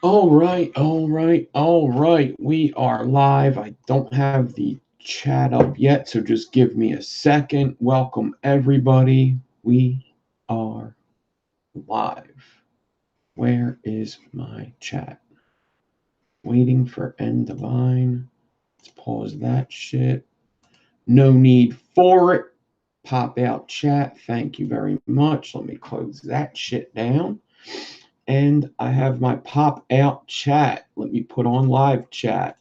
All right, all right, all right. We are live. I don't have the chat up yet, so just give me a second. Welcome, everybody. We are live. Where is my chat? Waiting for N Divine. Let's pause that shit. No need for it. Pop out chat. Thank you very much. Let me close that shit down. And I have my pop out chat. Let me put on live chat.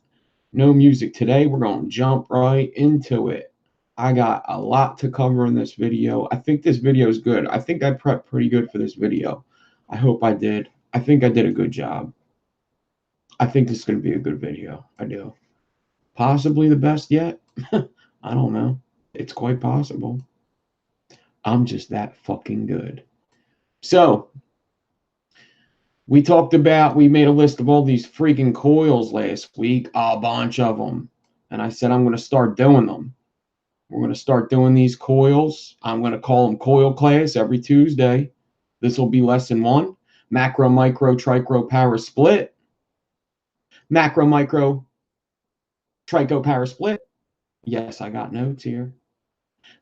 No music today. We're going to jump right into it. I got a lot to cover in this video. I think this video is good. I think I prepped pretty good for this video. I hope I did. I think I did a good job. I think this is going to be a good video. I do. Possibly the best yet. I don't know. It's quite possible. I'm just that fucking good. So, we made a list of all these freaking coils last week, a bunch of them. And I said, I'm going to start doing them. We're going to start doing these coils. I'm going to call them coil class every Tuesday. This will be lesson 1. Macro, micro, trico, power split. Macro, micro, trico, power split. Yes, I got notes here.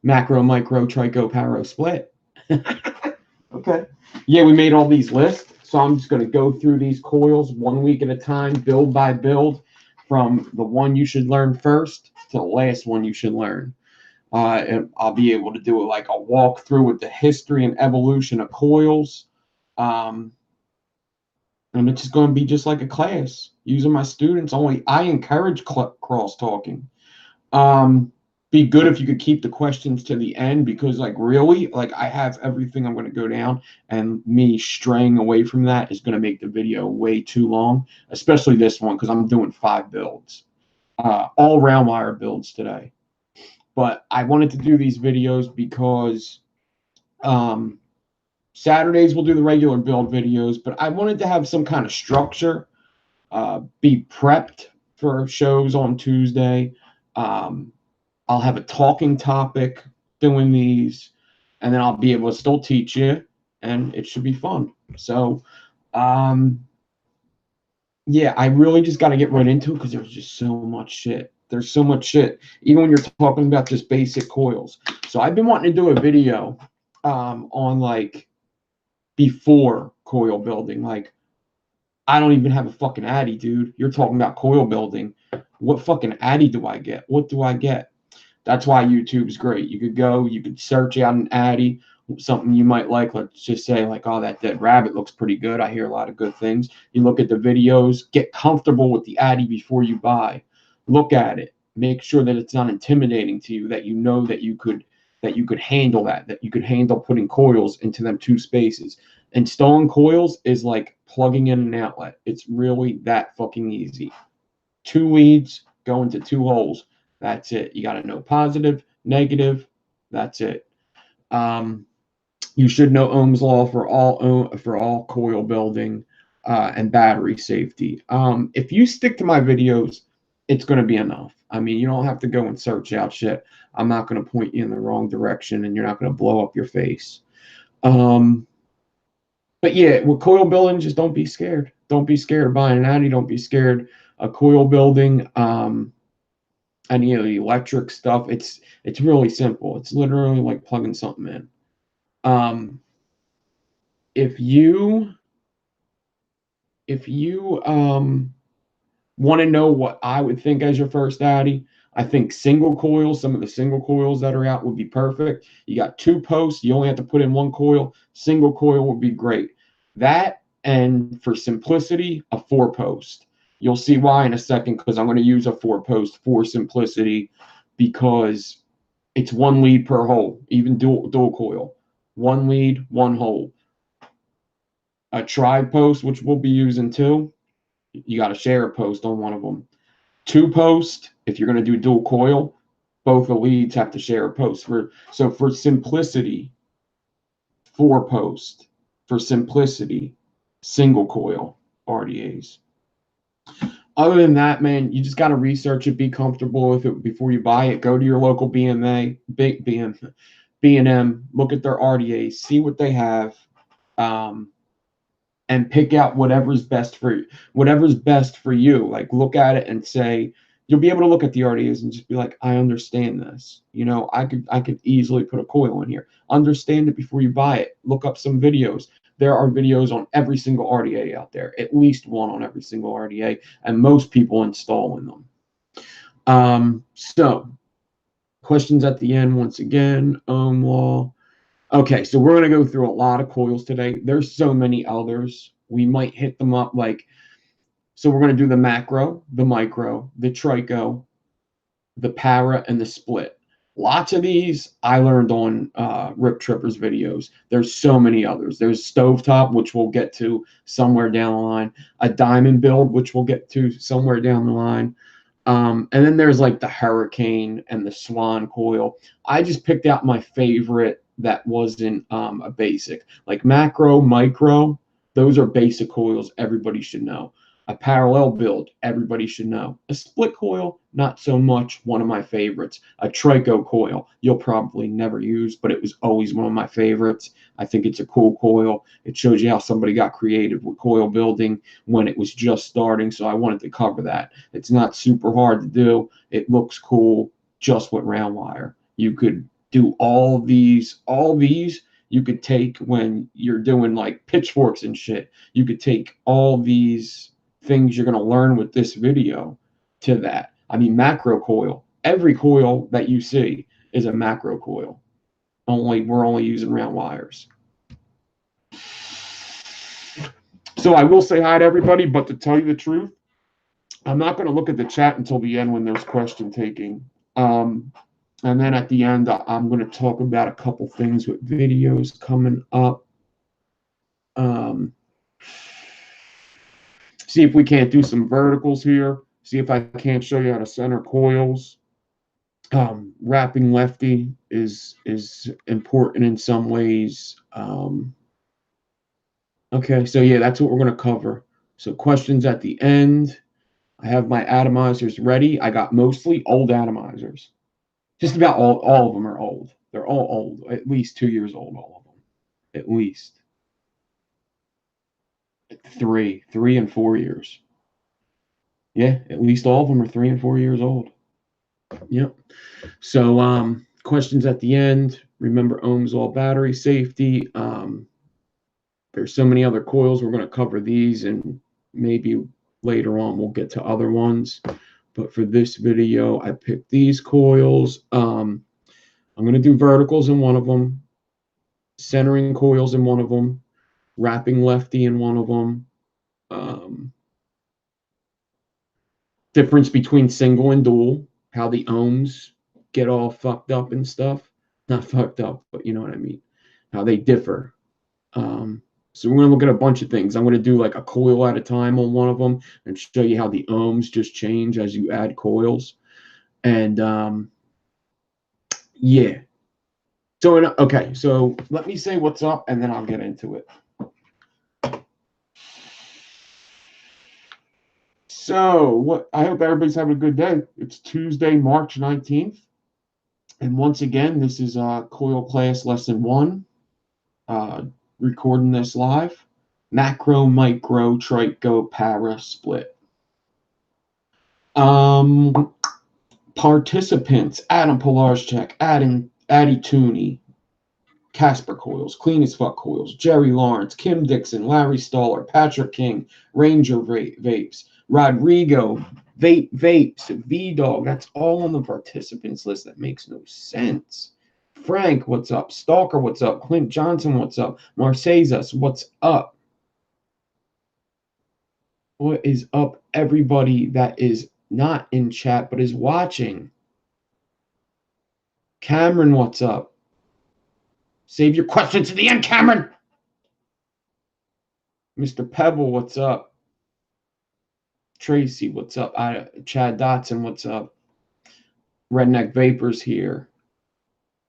Macro, micro, trico, power split. Okay. Yeah, we made all these lists. So I'm just going to go through these coils 1 week at a time, build by build, from the one you should learn first to the last one you should learn. And I'll be able to do like a walkthrough with the history and evolution of coils. And it's just going to be just like a class using my students only. I encourage cross talking. Be good if you could keep the questions to the end, because really, I have everything I'm going to go down, and me straying away from that is going to make the video way too long, especially this one, because I'm doing 5 builds, all round wire builds today. But I wanted to do these videos because Saturdays we'll do the regular build videos, but I wanted to have some kind of structure, be prepped for shows on Tuesday. I'll have a talking topic doing these, and then I'll be able to still teach you, and it should be fun. So, yeah, I really just got to get right into it because there's just so much shit. There's so much shit, even when you're talking about just basic coils. So I've been wanting to do a video on before coil building. I don't even have a fucking addy, dude. You're talking about coil building. What fucking addy do I get? What do I get? That's why YouTube's great. You could search out an addy, something you might like. Let's just say oh, that dead rabbit looks pretty good. I hear a lot of good things. You look at the videos, get comfortable with the addy before you buy. Look at it. Make sure that it's not intimidating to you, that you know that you could handle that you could handle putting coils into them 2 spaces. Installing coils is like plugging in an outlet. It's really that fucking easy. 2 leads go into 2 holes. That's it. You got to know positive, negative. That's it. You should know Ohm's law for all coil building and battery safety. If you stick to my videos, it's going to be enough. I mean, you don't have to go and search out shit. I'm not going to point you in the wrong direction, and you're not going to blow up your face. But yeah, with coil building, just don't be scared. Don't be scared of buying an addy. Don't be scared of coil building. Any of the electric stuff, it's really simple. It's literally like plugging something in. If you want to know what I would think as your first addy, I think single coils, some of the single coils that are out would be perfect. You got 2 posts, you only have to put in 1 coil. Single coil would be great. That, and for simplicity, a 4 post. You'll see why in a second, because I'm going to use a 4 post for simplicity, because it's 1 lead per hole, even dual coil. 1 lead, 1 hole. A tri post, which we'll be using too, you got to share a post on one of them. 2 post, if you're going to do dual coil, both the leads have to share a post. So for simplicity, 4 post. For simplicity, single coil RDAs. Other than that, man, you just got to research it, be comfortable with it before you buy it. Go to your local B&M, look at their RDAs, see what they have. and pick out whatever's best for you. Like look at it and say, you'll be able to look at the RDAs and just be like, I understand this. You know, I could easily put a coil in here. Understand it before you buy it. Look up some videos. There are videos on every single RDA out there, at least one on every single RDA, and most people installing them. So questions at the end once again. Ohm law. Okay, so we're going to go through a lot of coils today. There's so many others. We might hit them up like, so we're going to do the macro, the micro, the trico, the para, and the split. Lots of these I learned on Rip Tripper's videos. There's so many others. There's stovetop, which we'll get to somewhere down the line. A diamond build, which we'll get to somewhere down the line. And then there's like the hurricane and the swan coil. I just picked out my favorite that wasn't a basic. Like macro, micro, those are basic coils everybody should know. A parallel build, everybody should know. A split coil, not so much. One of my favorites. A Trico coil, you'll probably never use, but it was always one of my favorites. I think it's a cool coil. It shows you how somebody got creative with coil building when it was just starting, so I wanted to cover that. It's not super hard to do. It looks cool just with round wire. You could do all these you could take when you're doing like pitchforks and shit. You could take all these things you're going to learn with this video to that. I mean, macro coil. Every coil that you see is a macro coil. We're only using round wires. So I will say hi to everybody, but to tell you the truth, I'm not going to look at the chat until the end when there's question taking. And then at the end, I'm going to talk about a couple things with videos coming up. See if we can't do some verticals here. See if I can't show you how to center coils. Wrapping lefty is important in some ways. Okay, so yeah, that's what we're going to cover. So questions at the end. I have my atomizers ready. I got mostly old atomizers. Just about all of them are old. They're all old, at least 2 years old, all of them. At least. 3 and 4 years. Yeah, at least all of them are 3 and 4 years old. Yep. So questions at the end. Remember Ohm's law, battery safety. There's so many other coils. We're going to cover these, and maybe later on we'll get to other ones. But for this video, I picked these coils. I'm going to do verticals in one of them, centering coils in one of them, wrapping lefty in one of them. Difference between single and dual, how the ohms get all fucked up and stuff. Not fucked up, but you know what I mean. How they differ. So we're going to look at a bunch of things. I'm going to do like a coil at a time on one of them and show you how the ohms just change as you add coils. And yeah. So, okay, so let me say what's up and then I'll get into it. So, I hope everybody's having a good day. It's Tuesday, March 19th. And once again, this is Coil Class Lesson 1. Recording this live. Macro, micro, trico, para, split. Participants: Adam Pilarczyk, Addy Tooney, Casper Coils, Clean as Fuck Coils, Jerry Lawrence, Kim Dixon, Larry Stoller, Patrick King, Ranger Vapes, Rodrigo, Vapes, V-Dog. That's all on the participants list. That makes no sense. Frank, what's up? Stalker, what's up? Clint Johnson, what's up? Marcezas, what's up? What is up, everybody that is not in chat but is watching? Cameron, what's up? Save your questions to the end, Cameron. Mr. Pebble, what's up? Tracy, what's up? Chad Dotson, what's up? Redneck Vapors here.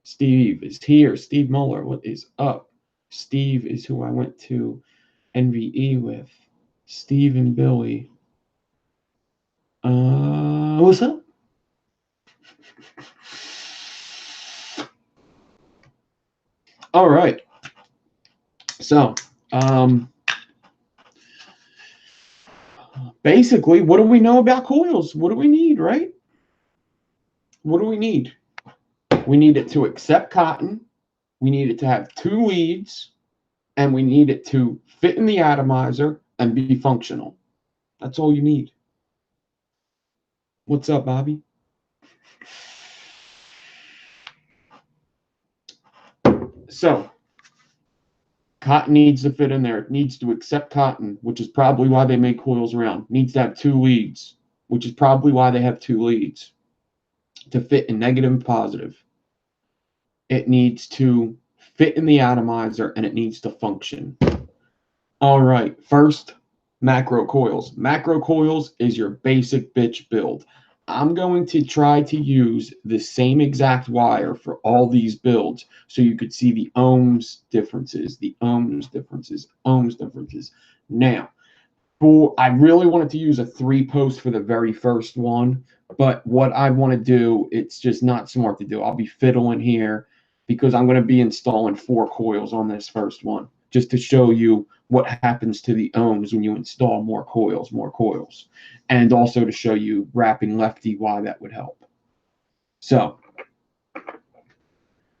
Steve is here. Steve Muller, what is up? Steve is who I went to NVE with. Steve and Billy. What's up? All right. So, basically, what do we know about coils? What do we need, right? What do we need? We need it to accept cotton. We need it to have 2 leads, and we need it to fit in the atomizer and be functional. That's all you need. What's up, Bobby? So, cotton needs to fit in there. It needs to accept cotton, which is probably why they make coils round. It needs to have 2 leads, which is probably why they have 2 leads, to fit in negative and positive. It needs to fit in the atomizer, and it needs to function. All right, first, macro coils. Macro coils is your basic bitch build. I'm going to try to use the same exact wire for all these builds so you could see the ohms differences, ohms differences. Now, I really wanted to use a 3-post for the very first one, but what I want to do, it's just not smart to do. I'll be fiddling here because I'm going to be installing 4 coils on this first one, just to show you what happens to the ohms when you install more coils, and also to show you wrapping lefty why that would help. So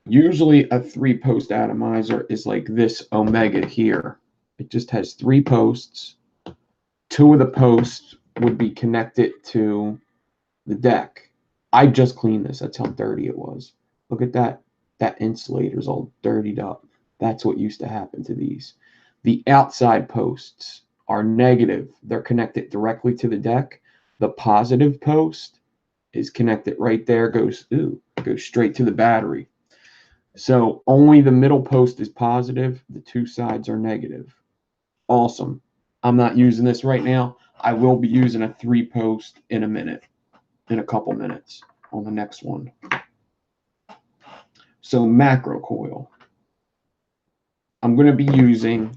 usually a 3-post atomizer is like this omega here. It just has 3 posts. 2 of the posts would be connected to the deck. I just cleaned this. That's how dirty it was. Look at that. That insulator's all dirtied up. That's what used to happen to these. The outside posts are negative. They're connected directly to the deck. The positive post is connected right there, goes straight to the battery. So only the middle post is positive. The 2 sides are negative. Awesome. I'm not using this right now. I will be using a 3-post in a couple minutes on the next one. So macro coil. I'm going to be using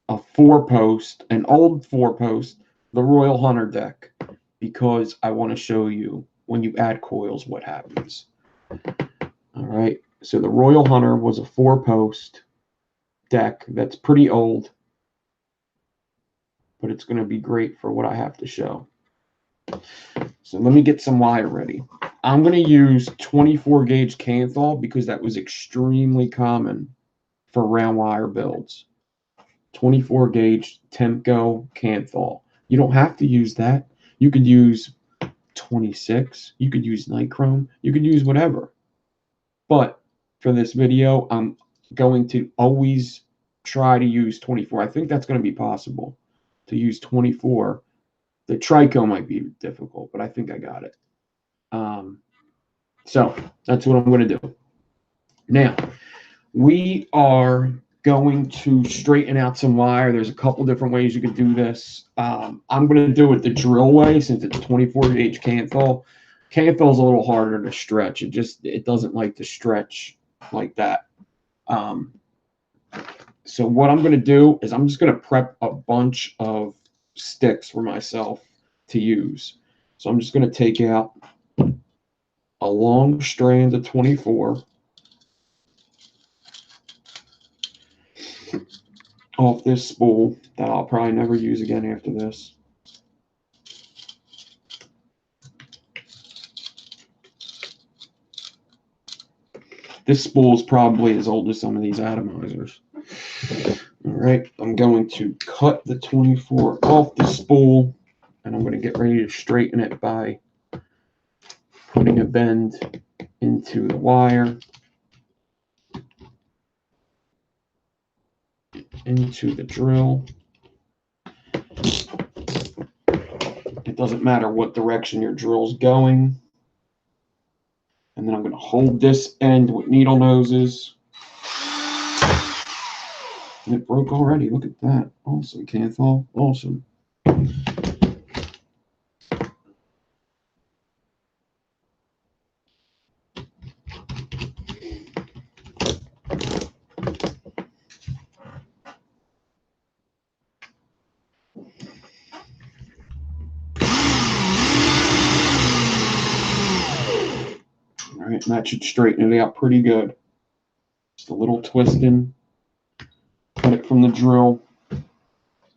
a 4-post, an old 4-post, the Royal Hunter deck, because I want to show you when you add coils what happens. All right. So the Royal Hunter was a 4-post deck that's pretty old, but it's going to be great for what I have to show. So let me get some wire ready. I'm going to use 24 gauge Canthal because that was extremely common for round wire builds. 24 gauge Temco Canthal. You don't have to use that. You could use 26. You could use nichrome. You could use whatever. But for this video, I'm going to always try to use 24. I think that's going to be possible to use 24. The Trico might be difficult, but I think I got it. So that's what I'm going to do. Now, we are going to straighten out some wire. There's a couple different ways you can do this. I'm going to do it the drill way since it's 24 gauge Canthal. Canthal's a little harder to stretch. It doesn't like to stretch like that. So what I'm going to do is I'm just going to prep a bunch of sticks for myself to use. So I'm just going to take out a long strand of 24 off this spool that I'll probably never use again after this. This spool is probably as old as some of these atomizers. All right, I'm going to cut the 24 off the spool, and I'm going to get ready to straighten it by putting a bend into the wire, into the drill. It doesn't matter what direction your drill's going. And then I'm going to hold this end with needle noses. And it broke already. Look at that. Awesome, Canthal. Awesome. All right, and that should straighten it out pretty good. Just a little twisting. Cut it from the drill.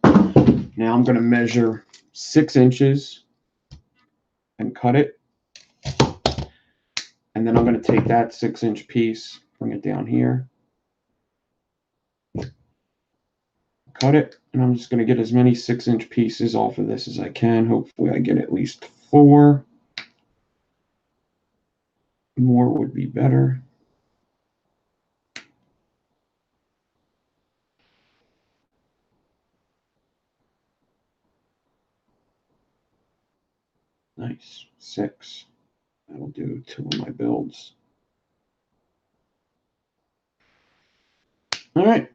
Now I'm going to measure 6 inches and cut it. And then I'm going to take that 6-inch piece, bring it down here, cut it, and I'm just going to get as many 6-inch pieces off of this as I can. Hopefully I get at least 4. More would be better. Nice. 6. That'll do 2 of my builds. All right.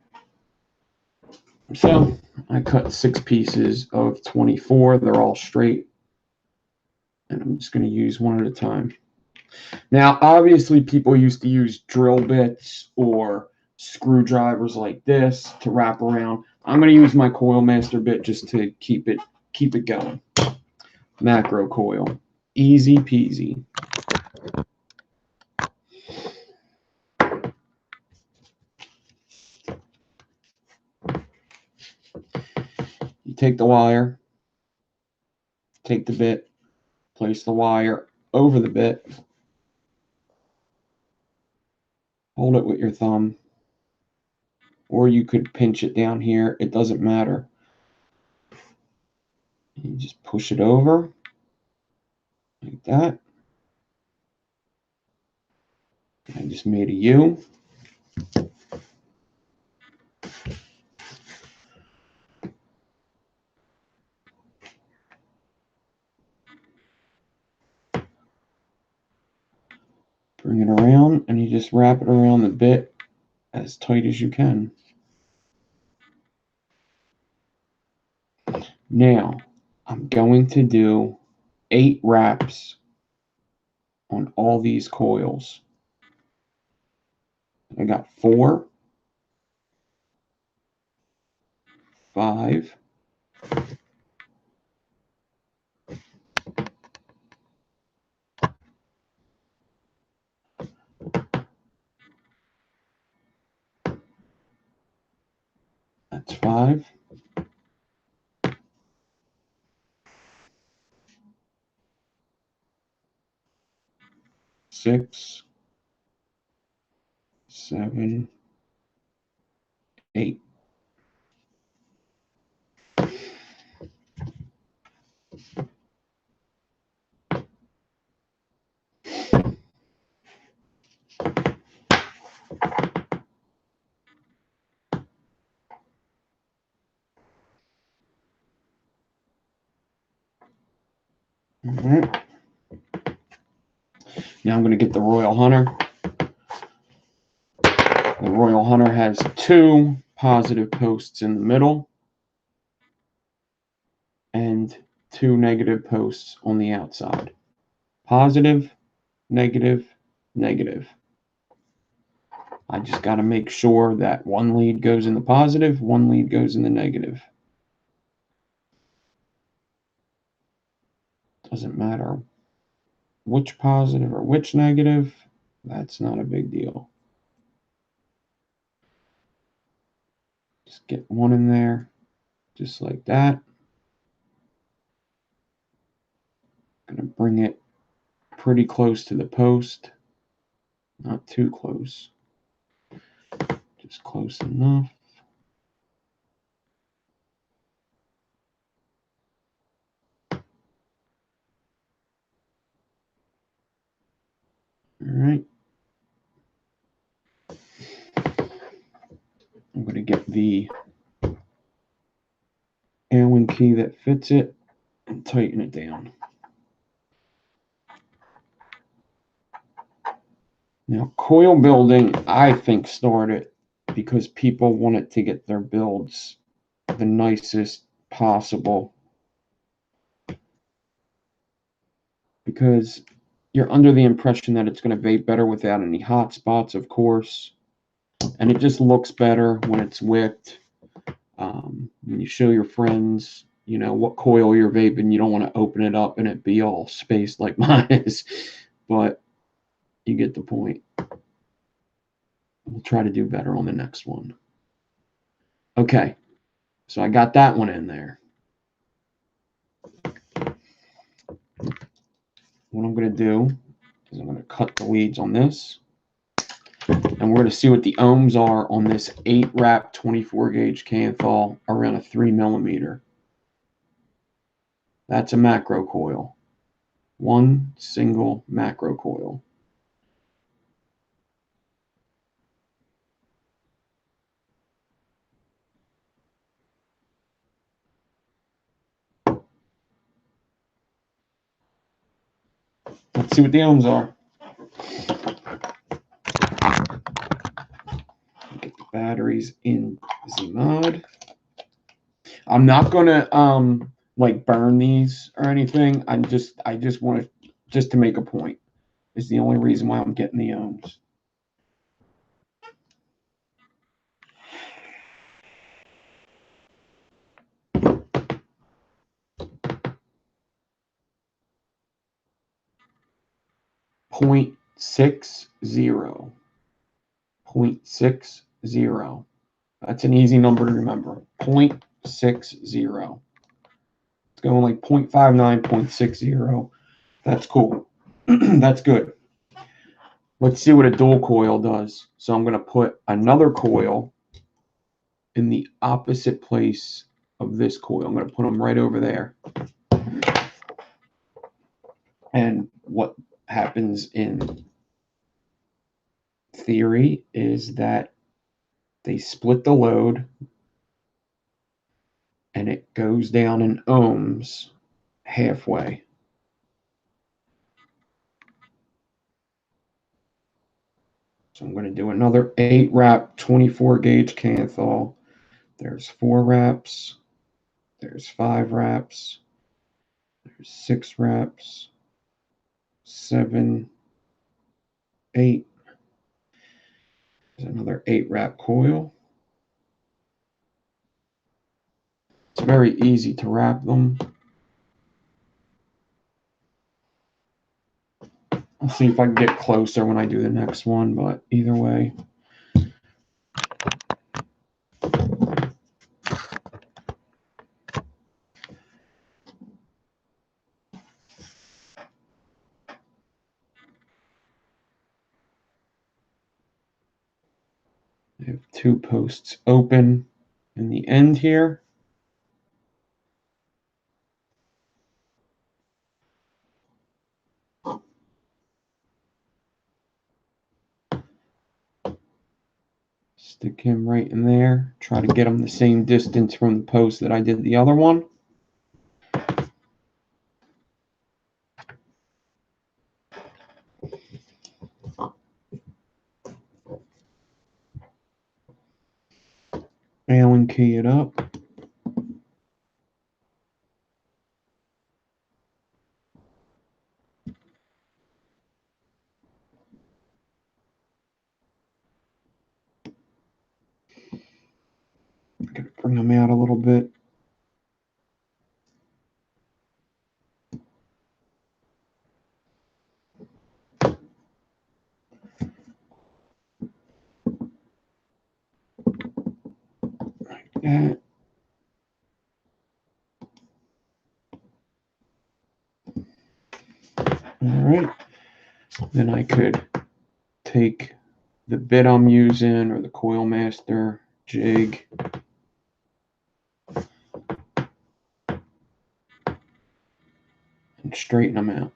So I cut 6 pieces of 24. They're all straight. And I'm just going to use one at a time. Now, obviously, people used to use drill bits or screwdrivers like this to wrap around. I'm going to use my coil master bit just to keep it going. Macro coil. Easy peasy. You take the wire, take the bit, place the wire over the bit, hold it with your thumb, or you could pinch it down here. It doesn't matter. You just push it over like that. I just made a U. Bring it around, and you just wrap it around the bit as tight as you can. Now, I'm going to do 8 wraps on all these coils. I got 4, 5, 5, 6, 7, 8. All right. Now I'm going to get the Royal Hunter. The Royal Hunter has 2 positive posts in the middle and 2 negative posts on the outside. Positive, negative, negative. I just got to make sure that one lead goes in the positive, one lead goes in the negative. Doesn't matter which positive or which negative. That's not a big deal. Just get one in there, just like that. Gonna bring it pretty close to the post, not too close, just close enough. All right. I'm going to get the Allen key that fits it and tighten it down. Now, coil building, I think, started because people wanted to get their builds the nicest possible. Because you're under the impression that it's going to vape better without any hot spots, of course. And it just looks better when it's wicked. When you show your friends, you know, what coil you're vaping, you don't want to open it up and it be all spaced like mine is. But you get the point. We'll try to do better on the next one. Okay, so I got that one in there. what I'm going to do is I'm going to cut the leads on this. And we're going to see what the ohms are on this 8-wrap 24-gauge Canthal around a 3mm. That's a macro coil. One single macro coil. Let's see what the ohms are. Get the batteries in the mod. I'm not gonna like burn these or anything. I just want to make a point. Is the only reason why I'm getting the ohms. Point 0.60. 0.60. That's an easy number to remember. 0.60. It's going like 0.59, 0.60. That's cool. That's good. Let's see what a dual coil does. So I'm going to put another coil in the opposite place of this coil. I'm going to put them right over there. And what happens in theory is that they split the load and it goes down in ohms halfway. So I'm going to do another 8-wrap 24-gauge Canthal. There's 4 wraps. There's 5 wraps. There's 6 wraps. 7, 8. There's another 8-wrap coil. It's very easy to wrap them. I'll see if I can get closer when I do the next one, but either way. I have 2 posts open in the end here. Stick him right in there. Try to get him the same distance from the post that I did the other one. Allen key it up. I'm going to bring them out a little bit. Like that. All right. Then I could take the bit I'm using or the Coil Master jig and straighten them out.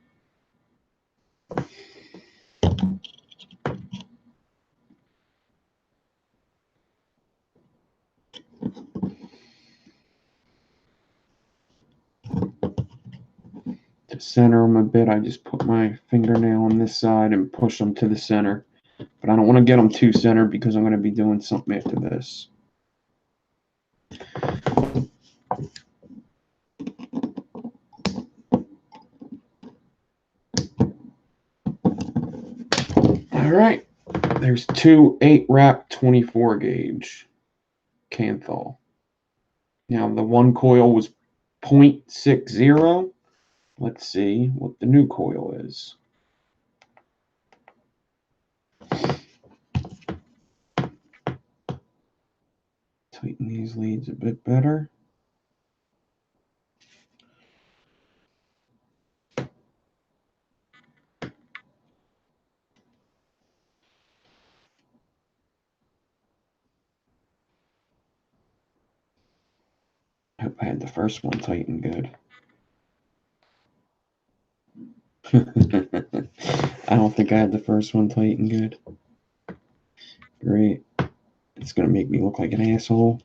To center them a bit, I just put my fingernail on this side and push them to the center. But I don't want to get them too centered because I'm going to be doing something after this. All right, there's 2 8-wrap 24-gauge Canthal. Now the one coil was 0.60. Let's see what the new coil is. Tighten these leads a bit better. hope I had the first one tightened good. I don't think I had the first one tightened good. Great. It's going to make me look like an asshole.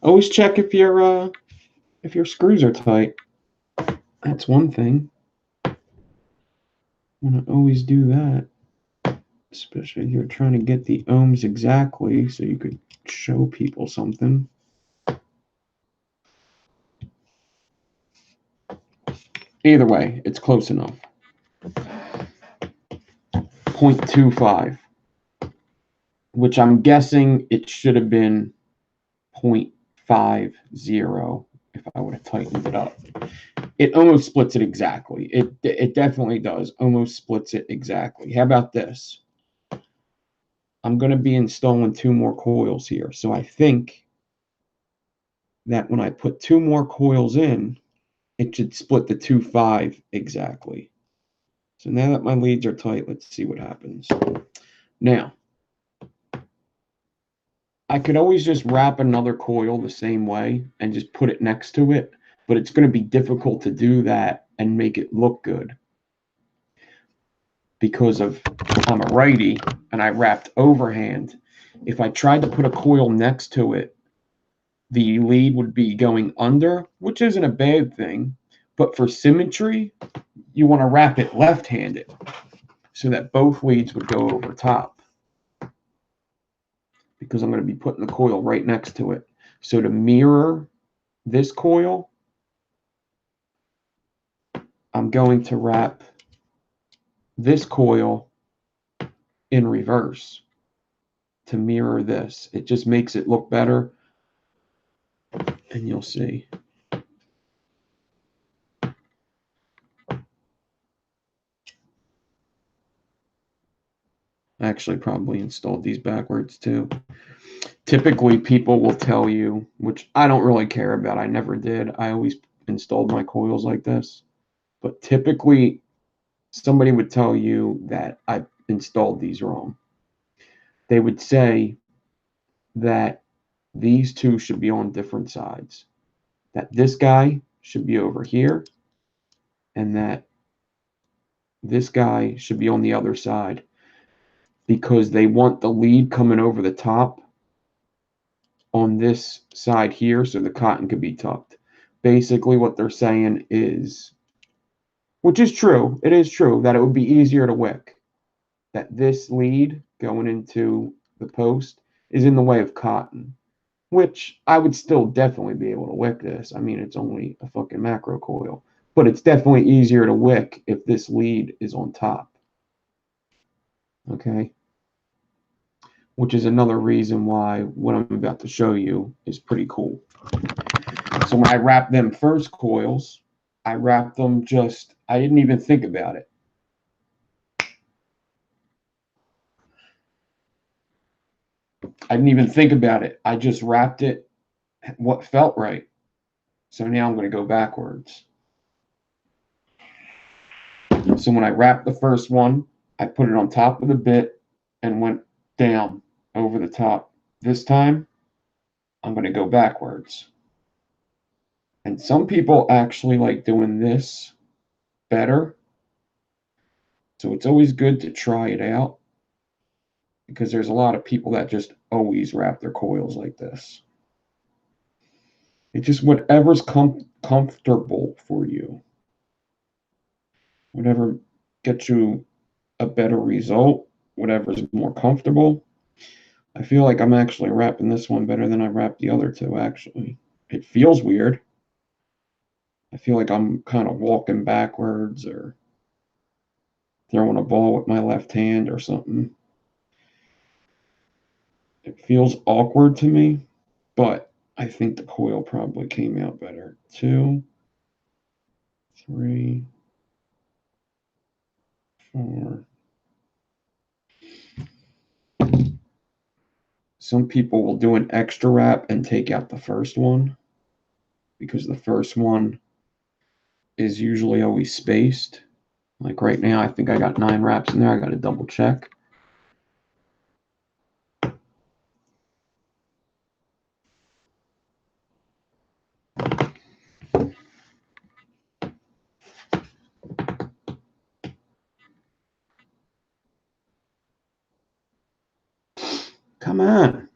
Always check if your screws are tight. That's one thing. Want to always do that, especially if you're trying to get the ohms exactly so you could show people something. Either way, it's close enough. 0.25, which I'm guessing it should have been 0.50 if I would have tightened it up. It almost splits it exactly. It definitely does. Almost splits it exactly. How about this? I'm going to be installing 2 more coils here. So I think that when I put 2 more coils in, it should split the 2.5 exactly. So now that my leads are tight, let's see what happens. Now, I could always just wrap another coil the same way and just put it next to it, but it's going to be difficult to do that and make it look good because I'm a righty and I wrapped overhand. If I tried to put a coil next to it, the lead would be going under, which isn't a bad thing, but for symmetry, you want to wrap it left-handed so that both leads would go over top, because I'm going to be putting the coil right next to it. So to mirror this coil, I'm going to wrap this coil in reverse to mirror this. It just makes it look better, and you'll see. I actually probably installed these backwards too. Typically, people will tell you, which I don't really care about. I never did. I always installed my coils like this. But typically, somebody would tell you that I installed these wrong. They would say that these two should be on different sides, that this guy should be over here, and that this guy should be on the other side, because they want the lead coming over the top on this side here so the cotton could be tucked. Basically what they're saying is, which is true, it is true, that it would be easier to wick, that this lead going into the post is in the way of cotton, which I would still definitely be able to wick this. I mean, it's only a fucking macro coil, but it's definitely easier to wick if this lead is on top. Okay? Which is another reason why what I'm about to show you is pretty cool. So when I wrapped them first coils, I wrapped them I didn't even think about it. I didn't even think about it. I just wrapped it what felt right. So now I'm going to go backwards. So when I wrapped the first one, I put it on top of the bit and went down over the top. This time, I'm going to go backwards. And some people actually like doing this better. So it's always good to try it out, because there's a lot of people that just always wrap their coils like this. It's just whatever's comfortable for you. Whatever gets you a better result, whatever's more comfortable. I feel like I'm actually wrapping this one better than I wrapped the other two, actually. It feels weird. I feel like I'm kind of walking backwards or throwing a ball with my left hand or something. It feels awkward to me, but I think the coil probably came out better. 2, 3, 4. Some people will do an extra wrap and take out the first one, because the first one is usually always spaced. Like right now, I think I got 9 wraps in there. I got to double check. Come on.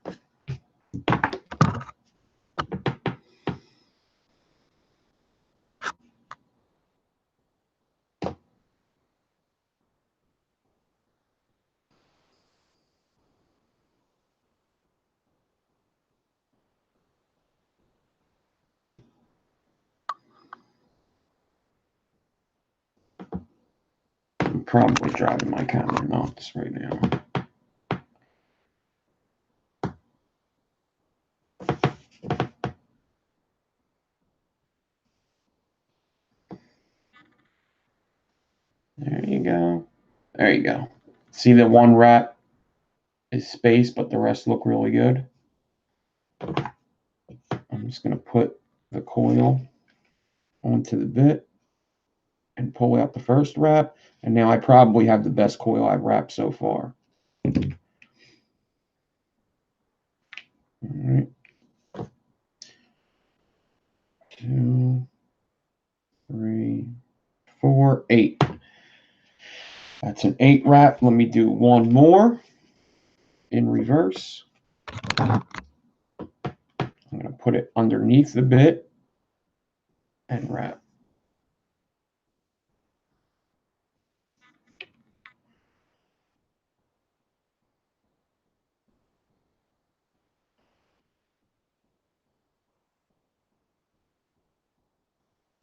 I'm probably driving my camera nuts right now. There you go. There you go. See the one wrap is spaced, but the rest look really good. I'm just going to put the coil onto the bit and pull out the first wrap. And now I probably have the best coil I've wrapped so far. All right. 2, 3, 4, 8. That's an 8 wrap. Let me do one more in reverse. I'm going to put it underneath the bit and wrap.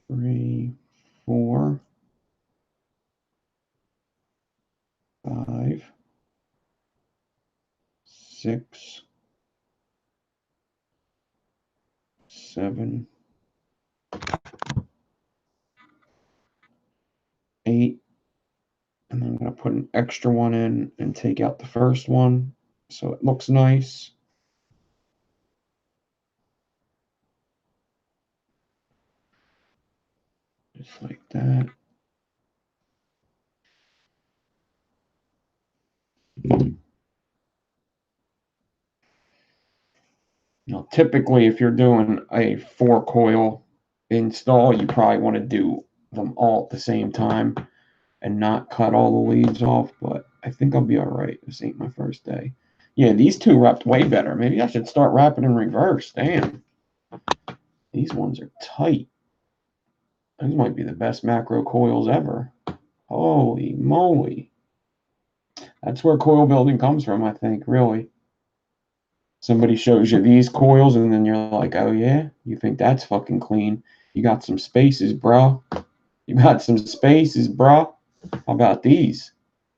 Three, 4, 5, 6, 7, 8. And I'm going to put an extra one in and take out the first one so it looks nice. Just like that. Now, typically, if you're doing a 4-coil install, you probably want to do them all at the same time and not cut all the leads off, but I think I'll be all right. This ain't my first day. Yeah, these two wrapped way better. Maybe I should start wrapping in reverse. Damn. These ones are tight. These might be the best macro coils ever. Holy moly. That's where coil building comes from, I think, really. Somebody shows you these coils and then you're like, oh yeah? You think that's fucking clean. You got some spaces, bro. You got some spaces, bro. How about these?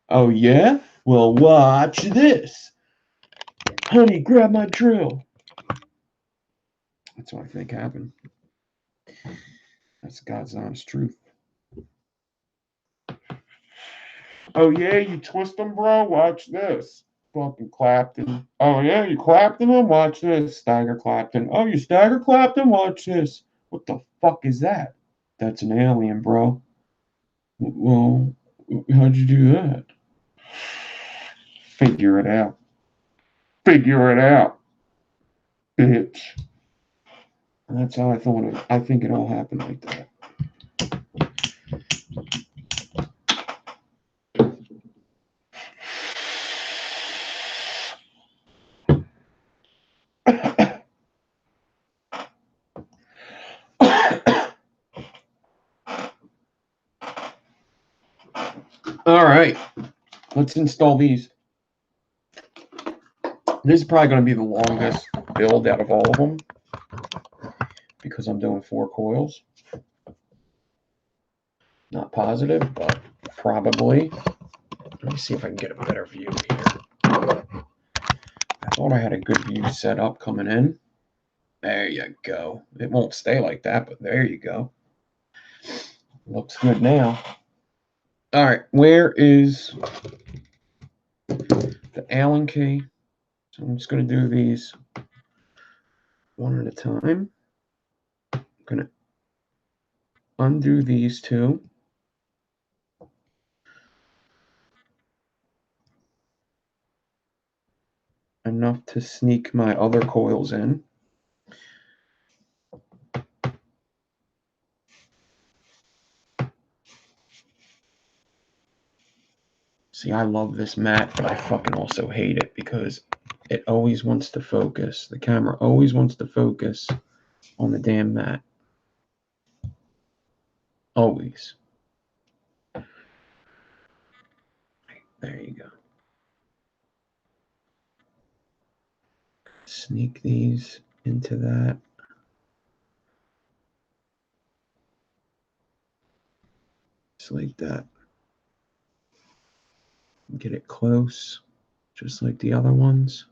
Oh yeah? Well, watch this. Honey, grab my drill. That's what I think happened. That's God's honest truth. Oh yeah, you twist them, bro? Watch this. Fucking Clapton. Oh yeah, you Clapton them? Watch this. Stagger Clapton. Oh, you Stagger Clapton? Watch this. What the fuck is that? That's an alien, bro. Well, how'd you do that? Figure it out. Figure it out, bitch. And that's how I thought it. I think it all happened like that. All right, let's install these. This is probably going to be the longest build out of all of them because I'm doing 4 coils. Not positive, but probably. Let me see if I can get a better view here. I thought I had a good view set up coming in. There you go. It won't stay like that, but there you go. Looks good now. All right, where is the Allen key? So I'm just going to do these one at a time. I'm going to undo these two. Enough to sneak my other coils in. See, I love this mat, but I fucking also hate it because it always wants to focus. The camera always wants to focus on the damn mat. Always. There you go. Sneak these into that. Just like that. Get it close, just like the other ones.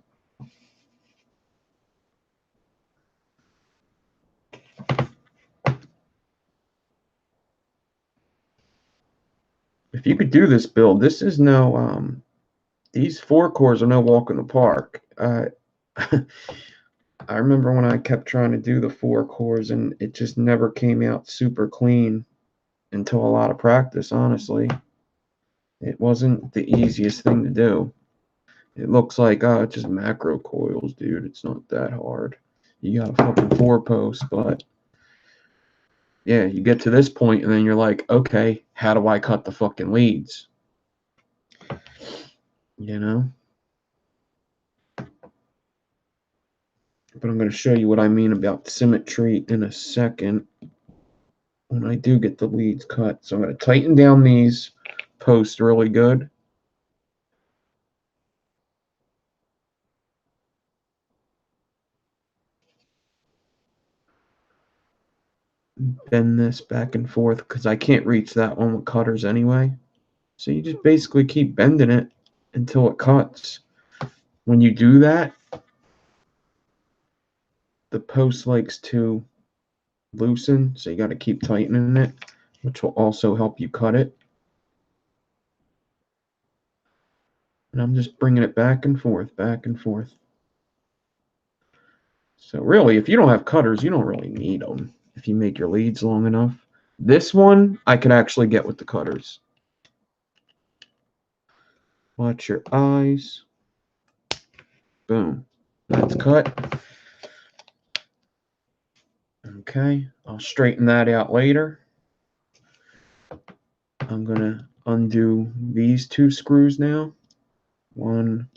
If you could do this build, this is no, these 4 cores are no walk in the park. I remember when I kept trying to do the 4 cores and it just never came out super clean until a lot of practice, honestly. It wasn't the easiest thing to do. It looks like, oh, it's just macro coils, dude. It's not that hard. You got a fucking 4-post, but yeah, you get to this point and then you're like, okay, how do I cut the fucking leads? You know? But I'm going to show you what I mean about symmetry in a second when I do get the leads cut. So I'm going to tighten down these posts really good. Bend this back and forth because I can't reach that one with cutters anyway. So you just basically keep bending it until it cuts. When you do that, the post likes to loosen, so you got to keep tightening it, which will also help you cut it. And I'm just bringing it back and forth, back and forth. So really, if you don't have cutters, you don't really need them if you make your leads long enough. This one, I could actually get with the cutters. Watch your eyes. Boom. That's cut. Okay, I'll straighten that out later. I'm going to undo these 2 screws now. 1,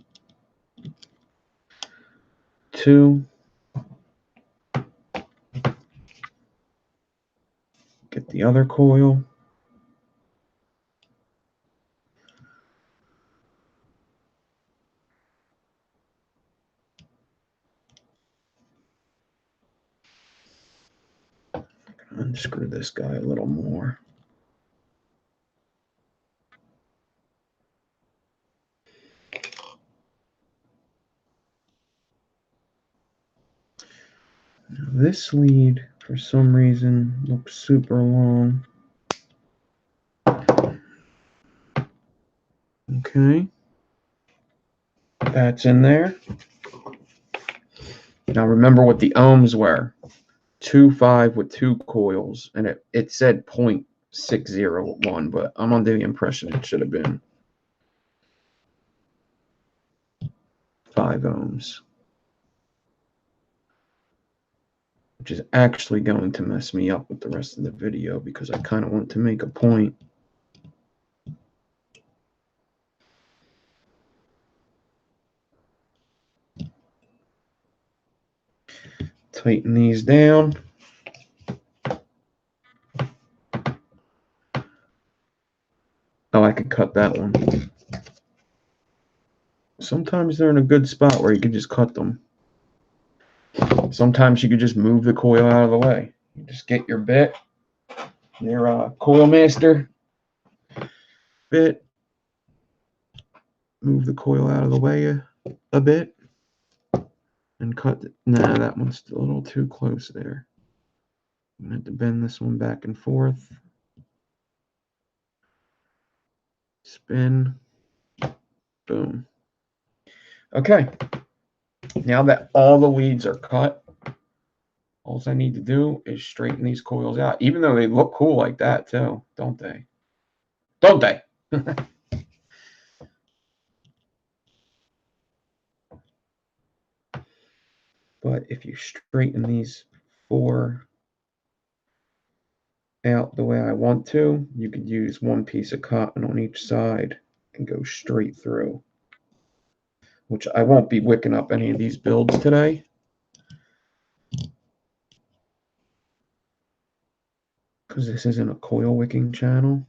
2. Get the other coil. Unscrew this guy a little more. Now this lead, for some reason, looks super long. Okay. That's in there. Now remember what the ohms were. 2.5 with 2 coils, and it said 0.601, but I'm under the impression it should have been 5 ohms. Which is actually going to mess me up with the rest of the video because I kind of want to make a point. Tighten these down. Oh, I could cut that one. Sometimes they're in a good spot where you can just cut them. Sometimes you could just move the coil out of the way. You just get your bit, your coil master bit, move the coil out of the way a bit, and cut it. Nah, that one's a little too close there. I'm going to have to bend this one back and forth. Spin. Boom. Okay. Now that all the leads are cut, all I need to do is straighten these coils out, even though they look cool like that too, don't they? Don't they? But if you straighten these 4 out the way I want to, you could use one piece of cotton on each side and go straight through. which I won't be wicking up any of these builds today. Because this isn't a coil wicking channel.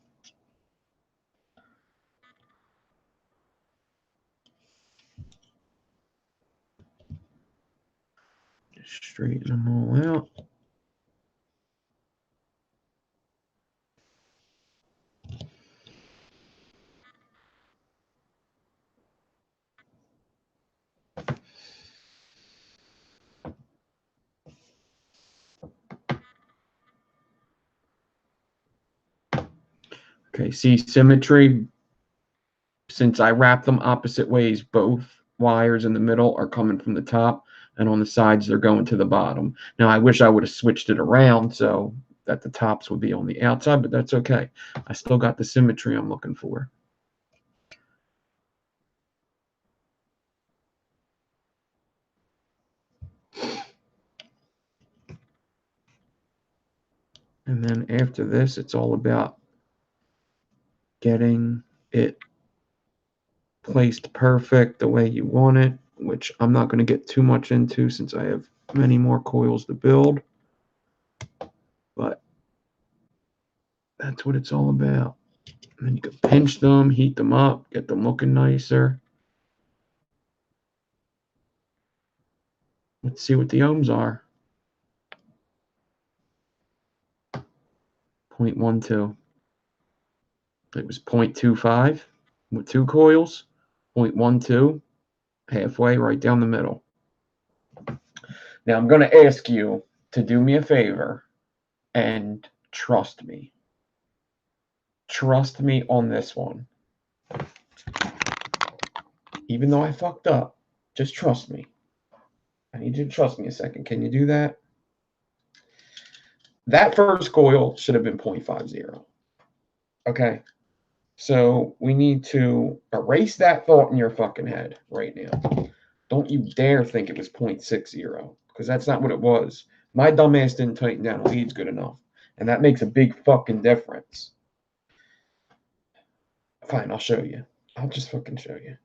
Just straighten them all out. Okay, see symmetry. Since I wrap them opposite ways, both wires in the middle are coming from the top, and on the sides they're going to the bottom. Now, I wish I would have switched it around so that the tops would be on the outside, but that's okay. I still got the symmetry I'm looking for. And then after this, it's all about getting it placed perfect the way you want it, which I'm not going to get too much into since I have many more coils to build. But that's what it's all about. And then you can pinch them, heat them up, get them looking nicer. Let's see what the ohms are. 0.12. It was 0.25 with 2 coils. 0.12, halfway right down the middle. Now I'm going to ask you to do me a favor and trust me. Trust me on this one. Even though I fucked up, just trust me. I need you to trust me a second. Can you do that? That first coil should have been 0.50. Okay? So we need to erase that thought in your fucking head right now. Don't you dare think it was 0.60, because that's not what it was. My dumbass didn't tighten down leads good enough, and that makes a big fucking difference. Fine, I'll show you. I'll just fucking show you.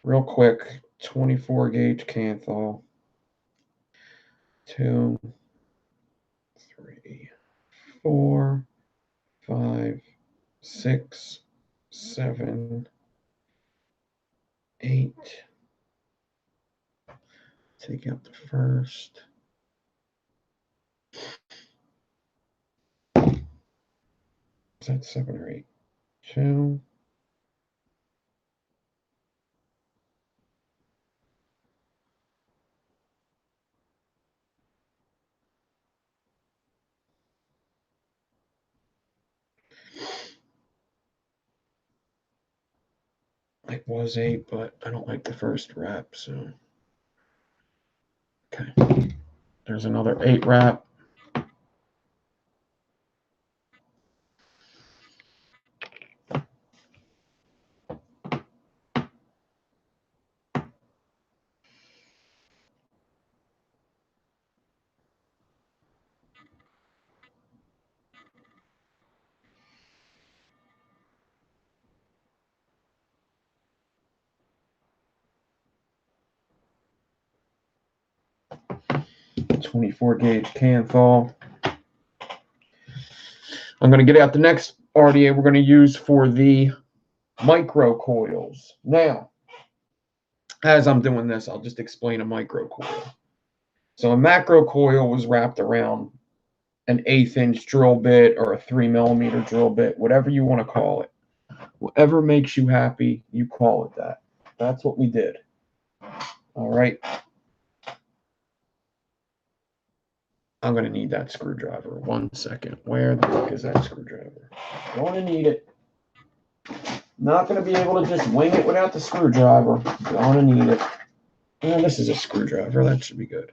Real quick, 24 gauge Canthal. 2, 3, 4, 5, 6, 7, 8. Take out the first. Is that 7 or 8? 2. It was 8, but I don't like the first wrap, so. Okay. There's another 8 wrap. .24 gauge Canthal. I'm going to get out the next RDA we're going to use for the micro coils. Now, as I'm doing this, I'll just explain a micro coil. So a macro coil was wrapped around an 1/8 inch drill bit or a 3mm drill bit, whatever you want to call it. Whatever makes you happy, you call it that. That's what we did. All right. I'm going to need that screwdriver. 1 second. Where the fuck is that screwdriver? Going to need it. Not going to be able to just wing it without the screwdriver. Going to need it. And this is a screwdriver. That should be good.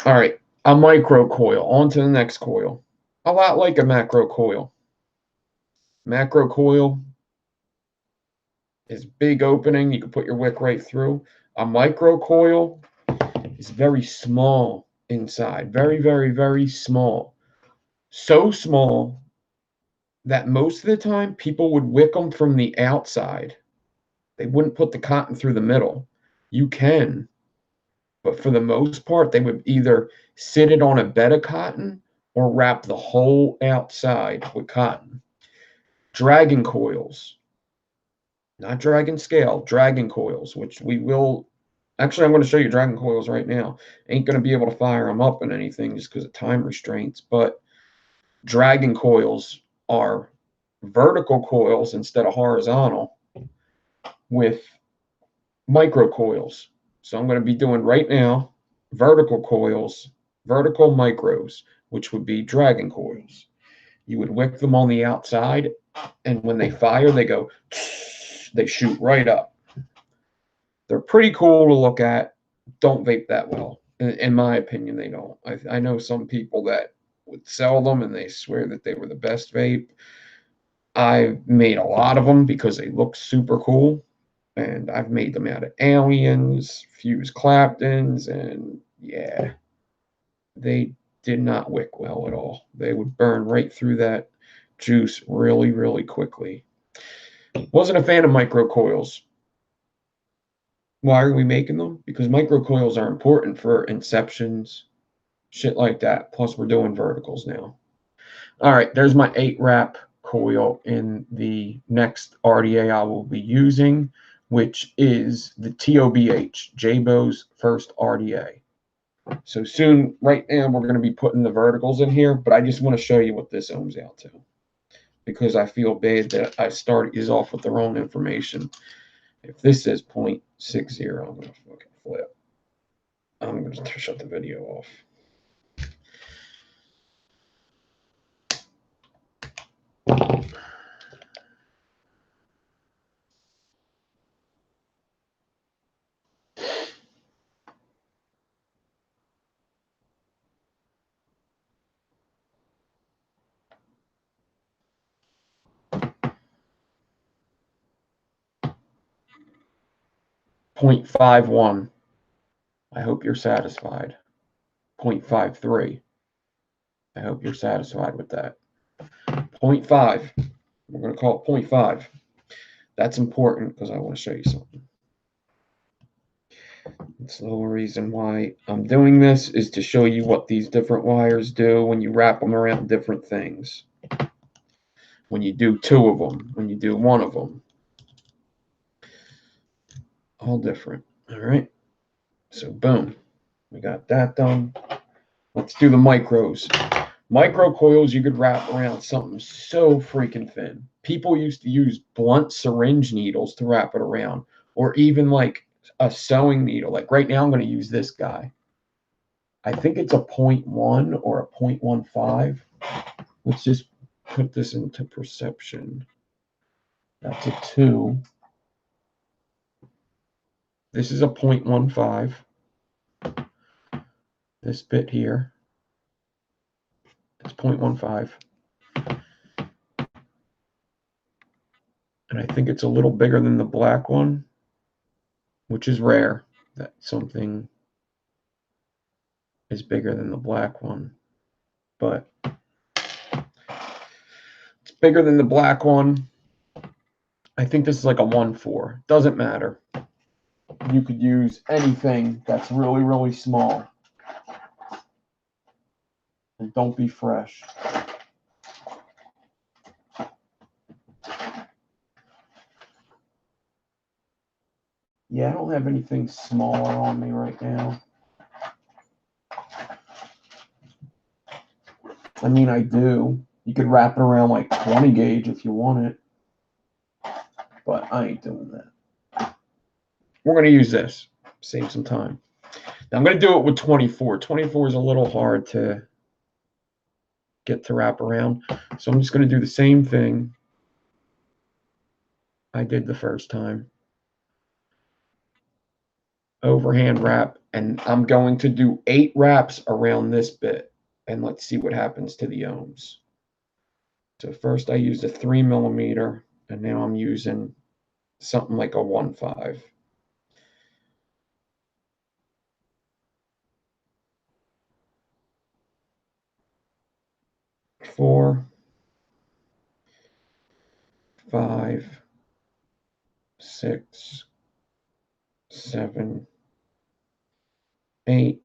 All right. A micro coil. On to the next coil. A lot like a macro coil. Macro coil is big opening. You can put your wick right through. A micro coil is very small inside. Very, very, very small. So small that most of the time people would wick them from the outside They wouldn't put the cotton through the middle. You can, but for the most part, they would either sit it on a bed of cotton or wrap the whole outside with cotton. Dragon coils, not dragon scale, dragon coils, which we will. Actually, I'm going to show you dragon coils right now. Ain't going to be able to fire them up and anything just because of time restraints, but dragon coils are vertical coils instead of horizontal with micro coils. So I'm going to be doing right now vertical coils, vertical micros, which would be dragon coils. You would wick them on the outside, and when they fire, they go, they shoot right up. They're pretty cool to look at. Don't vape that well. In my opinion, they don't. I know some people that would sell them and they swear that they were the best vape. I've made a lot of them because they look super cool. And I've made them out of aliens, fused Claptons, and yeah, they did not wick well at all. They would burn right through that juice really, really quickly. Wasn't a fan of micro coils. Why are we making them? Because micro coils are important for inceptions, shit like that. Plus, we're doing verticals now. All right, there's my 8-wrap coil in the next RDA I will be using, which is the TOBH, Jaybo's first RDA. So soon, right now, we're going to be putting the verticals in here, but I just want to show you what this ohms out to because I feel bad that I started these off with the wrong information. If this says 0.60, I'm going to fucking flip. I'm going to shut the video off. .51. I hope you're satisfied. 0.53. I hope you're satisfied with that. 0.5. We're going to call it 0.5. That's important because I want to show you something. It's the whole reason why I'm doing this is to show you what these different wires do when you wrap them around different things. When you do 2 of them, when you do 1 of them. All different. All right. So boom. We got that done. Let's do the micros. Micro coils you could wrap around something so freaking thin. People used to use blunt syringe needles to wrap it around, or even like a sewing needle. Like right now, I'm going to use this guy. I think it's a 0.1 or a 0.15. Let's just put this into perception. That's a 2. This is a 0.15. This bit here. It's 0.15. And I think it's a little bigger than the black one, which is rare that something is bigger than the black one. But it's bigger than the black one. I think this is like a 1.4. Doesn't matter. You could use anything that's really, really small. And don't be fresh. Yeah, I don't have anything smaller on me right now. I mean, I do. You could wrap it around like 20 gauge if you want it. But I ain't doing that. We're going to use this. Save some time. Now I'm going to do it with 24. 24 is a little hard to get to wrap around. So I'm just going to do the same thing I did the first time. Overhand wrap, and I'm going to do 8 wraps around this bit, and let's see what happens to the ohms. So first I used a 3mm, and now I'm using something like a 1.5. 4, 5, 6, 7, 8.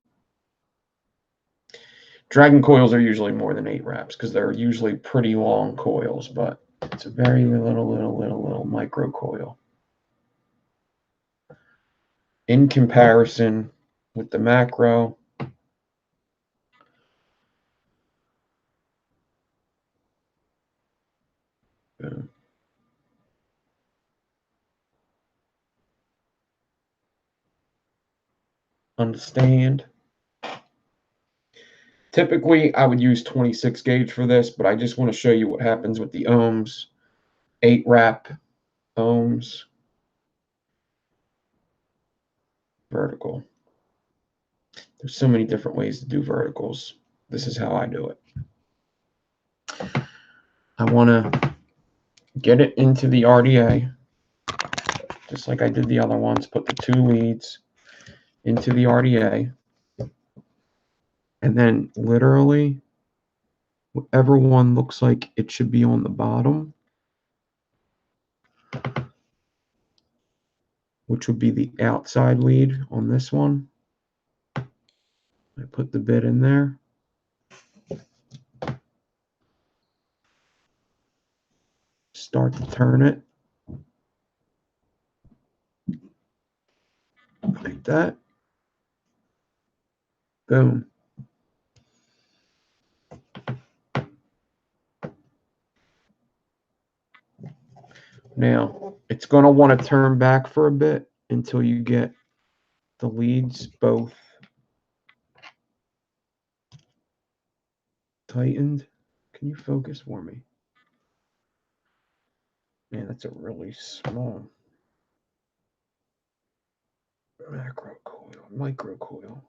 Dragon coils are usually more than 8 wraps because they're usually pretty long coils, but it's a very little micro coil. In comparison with the macro, understand. Typically, I would use 26 gauge for this, but I just want to show you what happens with the ohms. 8 wrap ohms, vertical. There's so many different ways to do verticals. This is how I do it. I want to get it into the RDA, just like I did the other ones. Put the 2 leads into the RDA, and then literally whatever one looks like it should be on the bottom, which would be the outside lead on this one. I put the bit in there. Start to turn it like that. Boom. Now, it's going to want to turn back for a bit until you get the leads both tightened. Can you focus for me? Man, that's a really small macro coil, micro coil.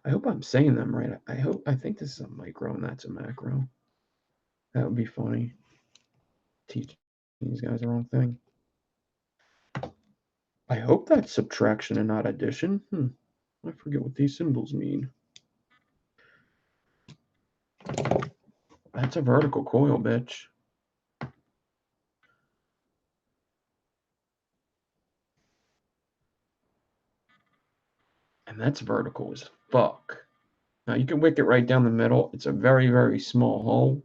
I hope I'm saying them right. I think this is a micro and that's a macro. That would be funny. Teach these guys the wrong thing. I hope that's subtraction and not addition. I forget what these symbols mean. That's a vertical coil, bitch. And that's vertical as fuck. Now you can wick it right down the middle. It's a very small hole.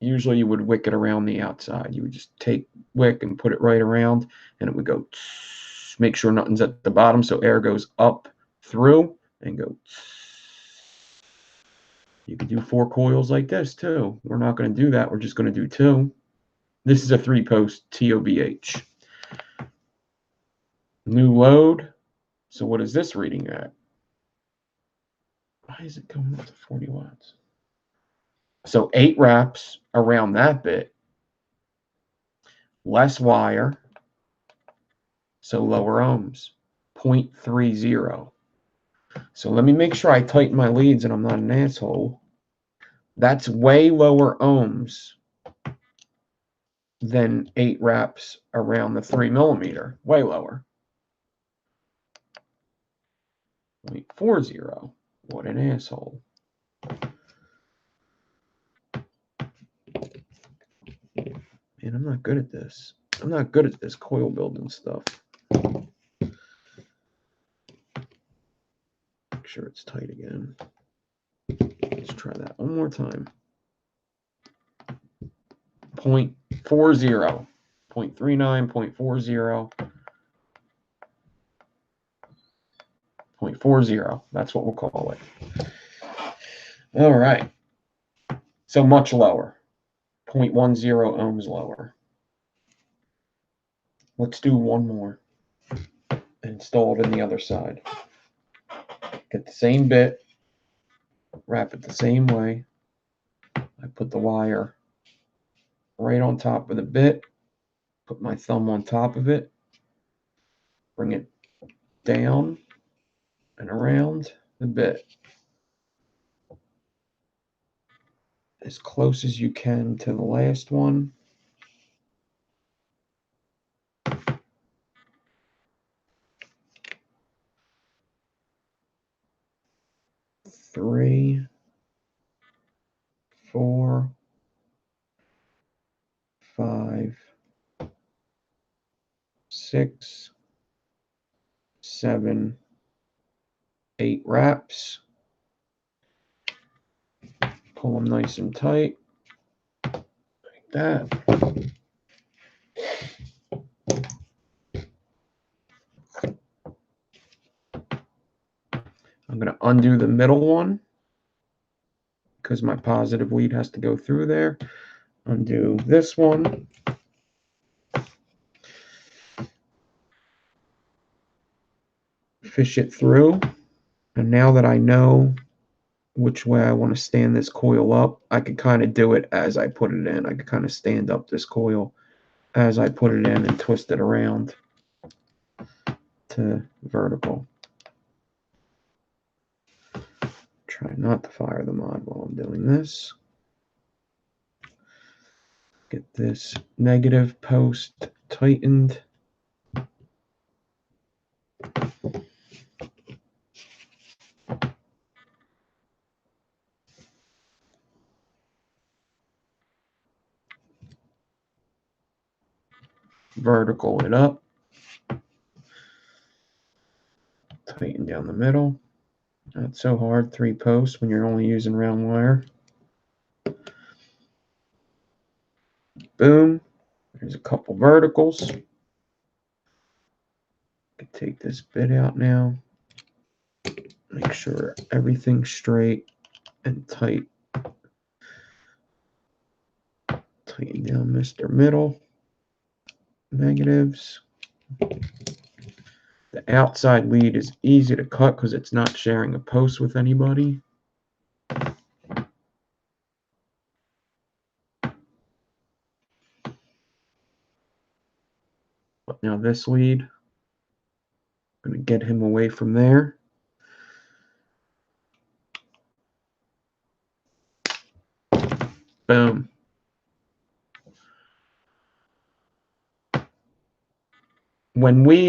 Usually you would wick it around the outside. You would just take wick and put it right around, and it would go. Make sure nothing's at the bottom, so air goes up through and go. You could do 4 coils like this too. We're not going to do that. We're just going to do 2. This is a 3-post TOBH. New load. So what is this reading at? Why is it going up to 40 watts? So 8 wraps around that bit. Less wire. So lower ohms. 0.30. So let me make sure I tighten my leads and I'm not an asshole. That's way lower ohms than 8 wraps around the 3 millimeter. Way lower. 0.40. What an asshole. Man, I'm not good at this. I'm not good at this coil building stuff. Make sure it's tight again. Let's try that one more time. 0.40. 0.39, 0.40. 0.40. That's what we'll call it. All right. So much lower. 0.10 ohms lower. Let's do one more. Install it in the other side. Get the same bit. Wrap it the same way. I put the wire right on top of the bit. Put my thumb on top of it. Bring it down and around the bit. As close as you can to the last one. Three, 4, 5, 6, 7, 8 wraps. Pull them nice and tight, like that. I'm going to undo the middle one because my positive lead has to go through there. Undo this one. Fish it through. And now that I know which way I want to stand this coil up, I could kind of do it as I put it in. I could kind of stand up this coil as I put it in and twist it around to vertical. Try not to fire the mod while I'm doing this. Get this negative post tightened. Vertical it up. Tighten down the middle. Not so hard, 3 posts when you're only using round wire. Boom. There's a couple verticals. Can take this bit out now. Make sure everything's straight and tight. Tighten down Mr. Middle. Negatives. The outside lead is easy to cut because it's not sharing a post with anybody. But now this lead, I'm going to get him away from there. Boom. When we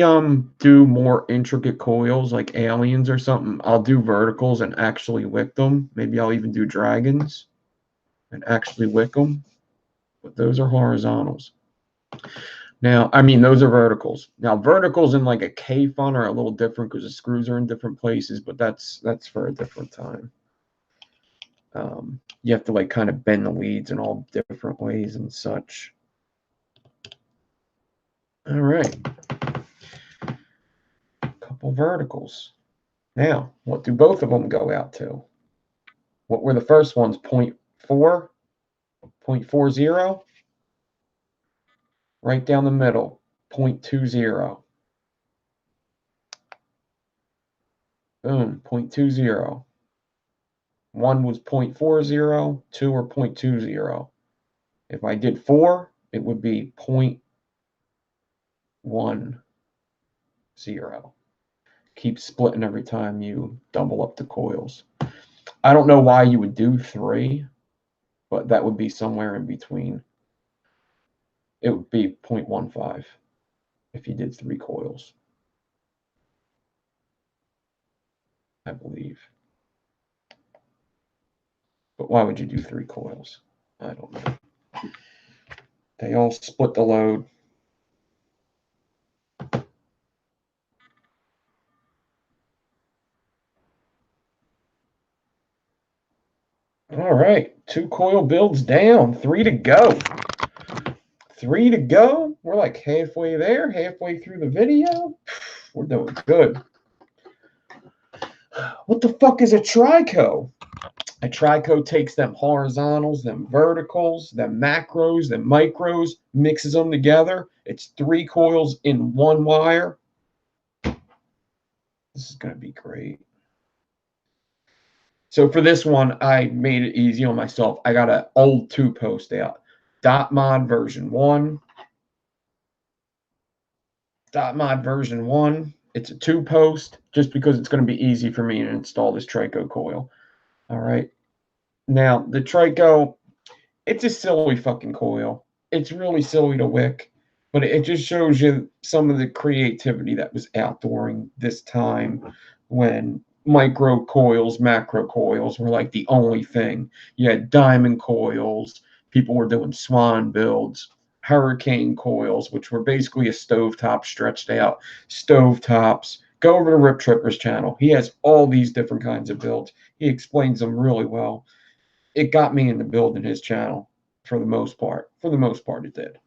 do more intricate coils like aliens or something, I'll do verticals and actually wick them. Maybe I'll even do dragons and actually wick them. But those are horizontals. Now, I mean, those are verticals. Now, verticals in like a K-fun are a little different because the screws are in different places, but that's for a different time. You have to like kind of bend the leads in all different ways and such. All right. Couple verticals. Now, what do both of them go out to? What were the first ones? 0.4, 0.40? Right down the middle, 0.20. Boom, 0.20. One was 0.40, 2 or 0.20. If I did 4, it would be 0.10. Keep splitting every time you double up the coils. I don't know why you would do 3, but that would be somewhere in between. It would be 0.15 if you did 3 coils, I believe. But why would you do 3 coils? I don't know. They all split the load. All right, 2 coil builds down, 3 to go. 3 to go. We're like halfway there, halfway through the video. We're doing good. What the fuck is a trico? A trico takes them horizontals, them verticals, them macros, them micros, mixes them together. It's 3 coils in 1 wire. This is going to be great. So for this one, I made it easy on myself. I got an old 2-post out. Dot mod version 1. Dot mod version 1. It's a 2-post just because it's going to be easy for me to install this Trico coil. All right. Now, the Trico, it's a silly fucking coil. It's really silly to wick, but it just shows you some of the creativity that was out during this time when micro coils, macro coils were like the only thing. You had diamond coils. People were doing swan builds. hurricane coils, which were basically a stovetop stretched out. Stovetops. Go over to Rip Tripper's channel. He has all these different kinds of builds. He explains them really well. It got me into building his channel for the most part. For the most part, it did.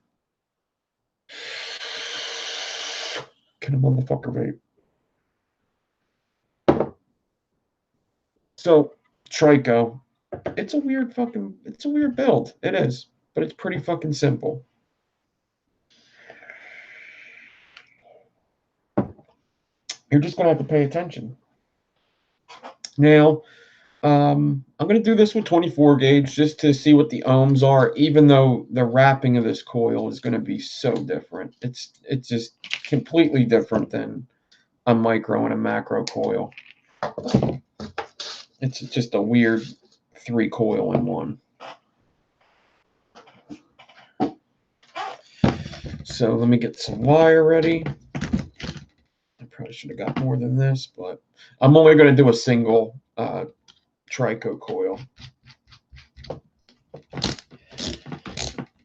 Can a motherfucker vape? So, Trico, it's a weird build. It is, but it's pretty fucking simple. You're just gonna have to pay attention. Now, I'm gonna do this with 24 gauge just to see what the ohms are, even though the wrapping of this coil is gonna be so different. It's just completely different than a micro and a macro coil. It's just a weird 3 coil in one. So let me get some wire ready. I probably should have got more than this, but I'm only going to do a single Trico coil.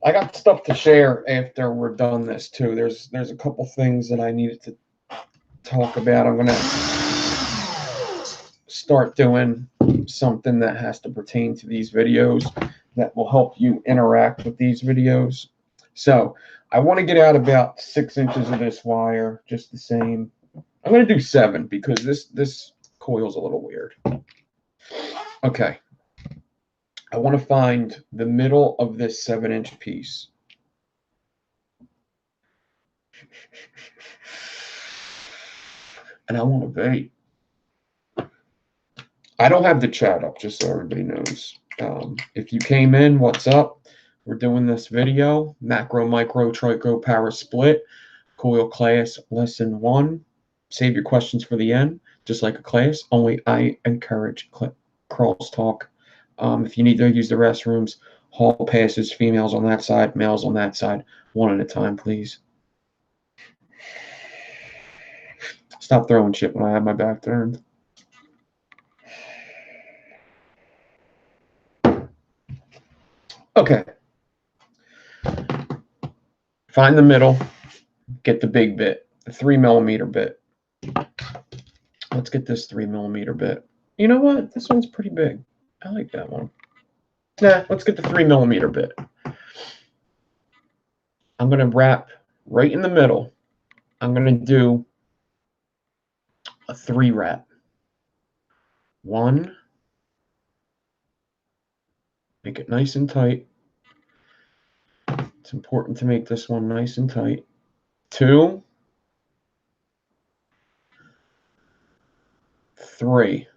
I got stuff to share after we're done this too. There's a couple things that I needed to talk about. I'm going to start doing something that has to pertain to these videos that will help you interact with these videos. So I want to get out about 6 inches of this wire, just the same. I'm going to do 7 because this coil's a little weird. Okay. I want to find the middle of this 7-inch piece. And I want to vape. I don't have the chat up, just so everybody knows. If you came in, what's up? We're doing this video, macro, micro, Trico, power split, coil class, lesson 1. Save your questions for the end, just like a class. Only I encourage crosstalk. If you need to use the restrooms, hall passes, females on that side, males on that side, one at a time, please. Stop throwing shit when I have my back turned. Okay. Find the middle. Get the big bit, the 3mm bit. Let's get this 3mm bit. You know what? This one's pretty big. I like that one. Nah, let's get the 3mm bit. I'm going to wrap right in the middle. I'm going to do a 3 wrap. 1. Make it nice and tight. It's important to make this one nice and tight. 2. 3.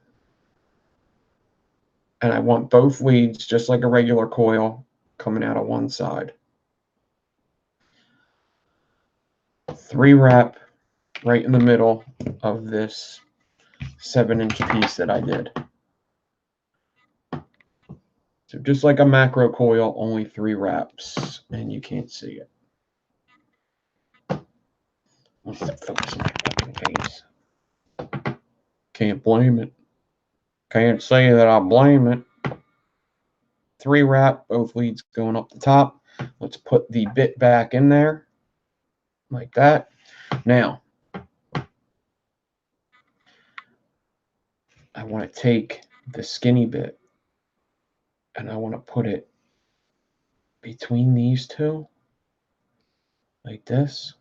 And I want both leads, just like a regular coil, coming out of one side. 3 wrap right in the middle of this 7-inch piece that I did. So just like a macro coil, only 3 wraps, and you can't see it. Can't blame it. Can't say that I blame it. 3 wrap, both leads going up the top. Let's put the bit back in there, like that. Now, I want to take the skinny bit, and I want to put it between these two, like this.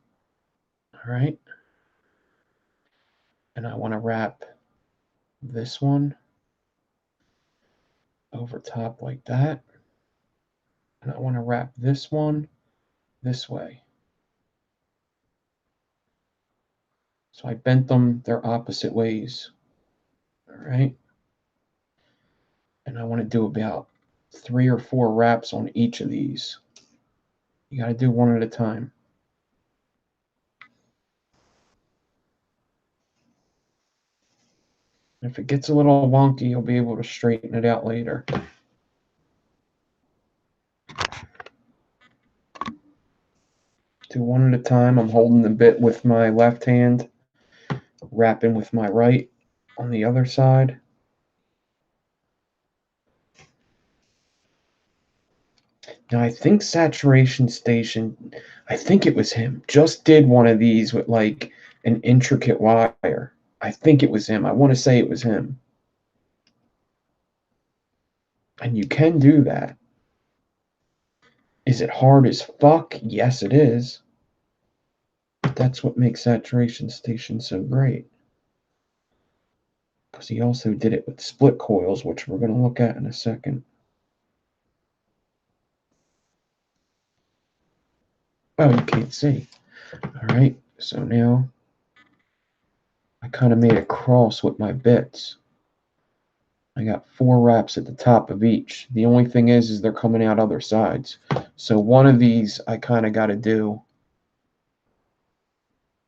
All right. And I want to wrap this one over top like that. And I want to wrap this one this way. So I bent them their opposite ways. All right. And I want to do about 3 or 4 wraps on each of these. You got to do one at a time. If it gets a little wonky, you'll be able to straighten it out later. Do one at a time. I'm holding the bit with my left hand, wrapping with my right on the other side. Now, I think Saturation Station, I think it was him, just did one of these with like an intricate wire. I think it was him. I want to say it was him. And you can do that. Is it hard as fuck? Yes, it is. But that's what makes Saturation Station so great. Because he also did it with split coils, which we're going to look at in a second. Oh, you can't see. All right, so now I kind of made a cross with my bits. I got 4 wraps at the top of each. The only thing is they're coming out other sides. So one of these I kind of got to do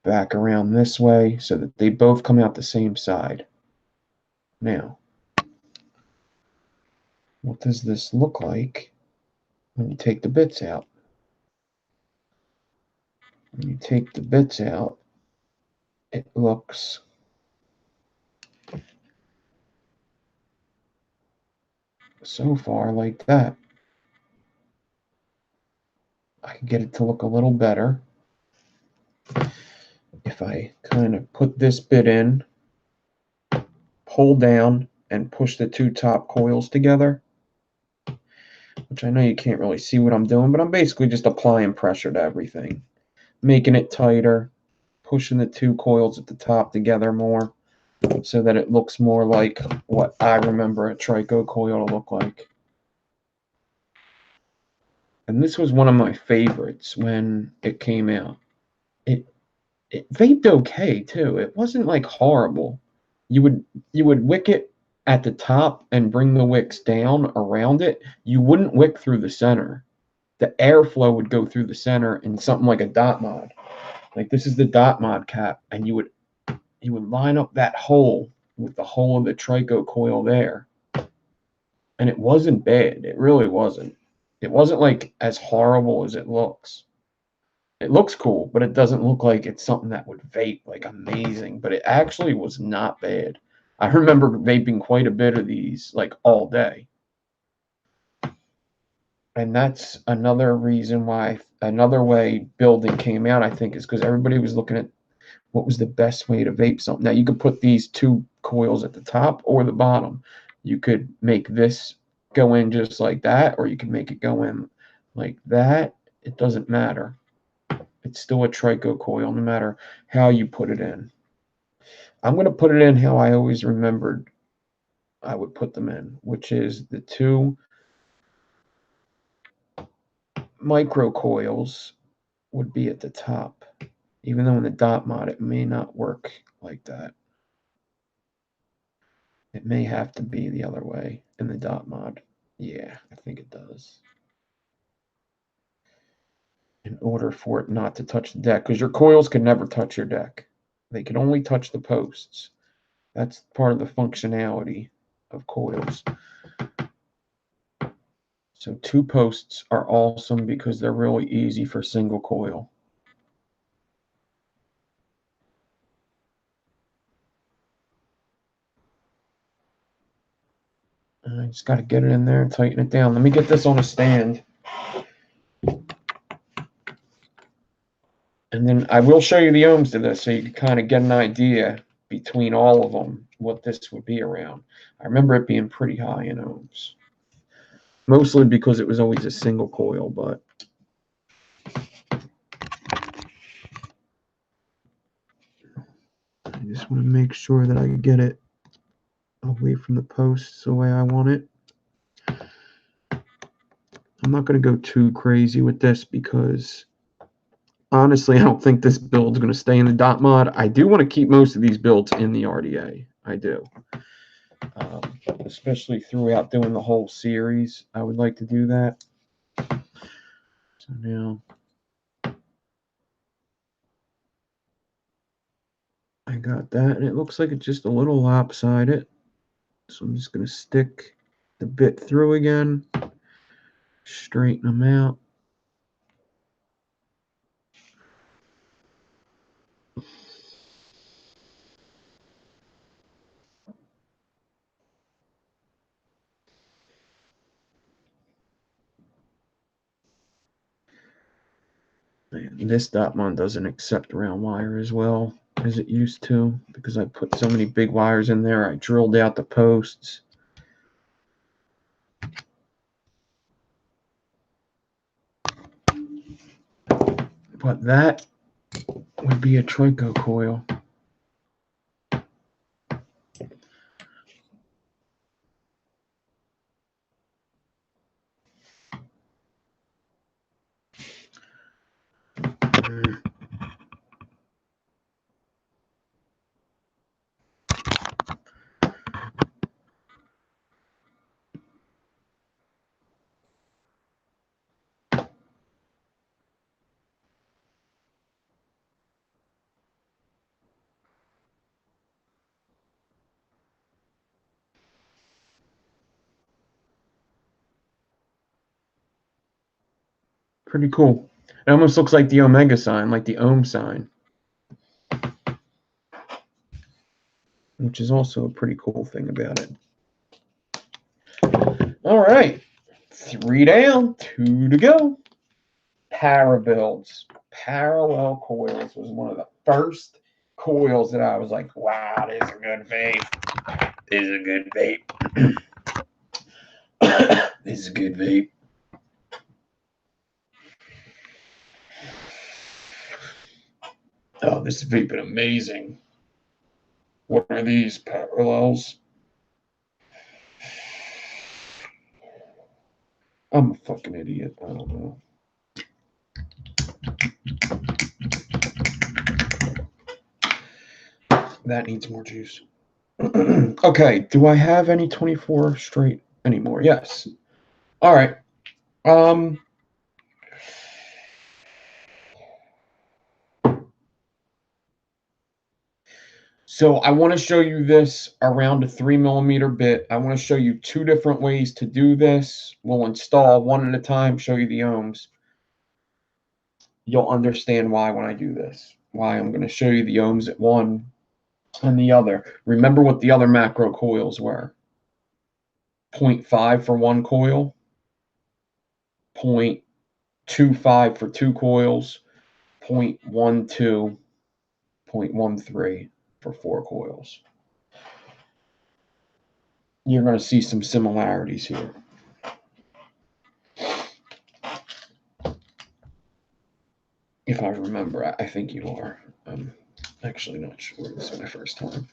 back around this way so that they both come out the same side. Now, what does this look like when you take the bits out? When you take the bits out, it looks so far like that. I can get it to look a little better if I kind of put this bit in, pull down, and push the 2 top coils together, which I know you can't really see what I'm doing, but I'm basically just applying pressure to everything, making it tighter, pushing the 2 coils at the top together more so that it looks more like what I remember a Trico coil to look like. And this was one of my favorites when it came out. It vaped okay too. It wasn't like horrible. You would wick it at the top and bring the wicks down around it. You wouldn't wick through the center. The airflow would go through the center in something like a dot mod. Like this is the dot mod cap, and you would line up that hole with the hole of the Trico coil there. And it wasn't bad. It really wasn't. It wasn't like as horrible as it looks. It looks cool, but it doesn't look like it's something that would vape like amazing. But it actually was not bad. I remember vaping quite a bit of these like all day. And that's another reason why another way building came out, I think, is because everybody was looking at what was the best way to vape something. Now you could put these 2 coils at the top or the bottom. You could make this go in just like that, or you could make it go in like that. It doesn't matter. It's still a Trico coil, no matter how you put it in. I'm going to put it in how I always remembered I would put them in, which is the 2 micro coils would be at the top. Even though in the dot mod it may not work like that. It may have to be the other way in the dot mod. Yeah, I think it does. In order for it not to touch the deck, because your coils can never touch your deck. They can only touch the posts. That's part of the functionality of coils. So 2 posts are awesome because they're really easy for single coil. And I just got to get it in there and tighten it down. Let me get this on a stand. And then I will show you the ohms to this so you can kind of get an idea between all of them what this would be around. I remember it being pretty high in ohms. Mostly because it was always a single coil, but I just want to make sure that I get it away from the posts the way I want it. I'm not going to go too crazy with this because honestly, I don't think this build's going to stay in the dot mod. I do want to keep most of these builds in the RDA. I do. Especially throughout doing the whole series. I would like to do that. So now I got that, and it looks like it's just a little lopsided. So I'm just going to stick the bit through again, straighten them out. And that one doesn't accept round wire as well as it used to because I put so many big wires in there. I drilled out the posts. But that would be a Trico coil. Pretty cool. It almost looks like the omega sign, like the ohm sign, which is also a pretty cool thing about it. All right, 3 down, 2 to go. Para builds. Parallel coils was one of the first coils that I was like, wow, this is a good vape. This is a good vape. This is a good vape. Oh, this is vaping amazing. What are these parallels? I'm a fucking idiot. I don't know. That needs more juice. Okay, do I have any 24 straight anymore? Yes. All right. So I want to show you this around a 3mm bit. I want to show you 2 different ways to do this. We'll install one at a time, show you the ohms. You'll understand why when I do this, why I'm going to show you the ohms at one and the other. Remember what the other macro coils were. 0.5 for one coil, 0.25 for 2 coils, 0.12, 0.13 for 4 coils. You're going to see some similarities here. If I remember, I think you are. I'm actually not sure. This is my first time.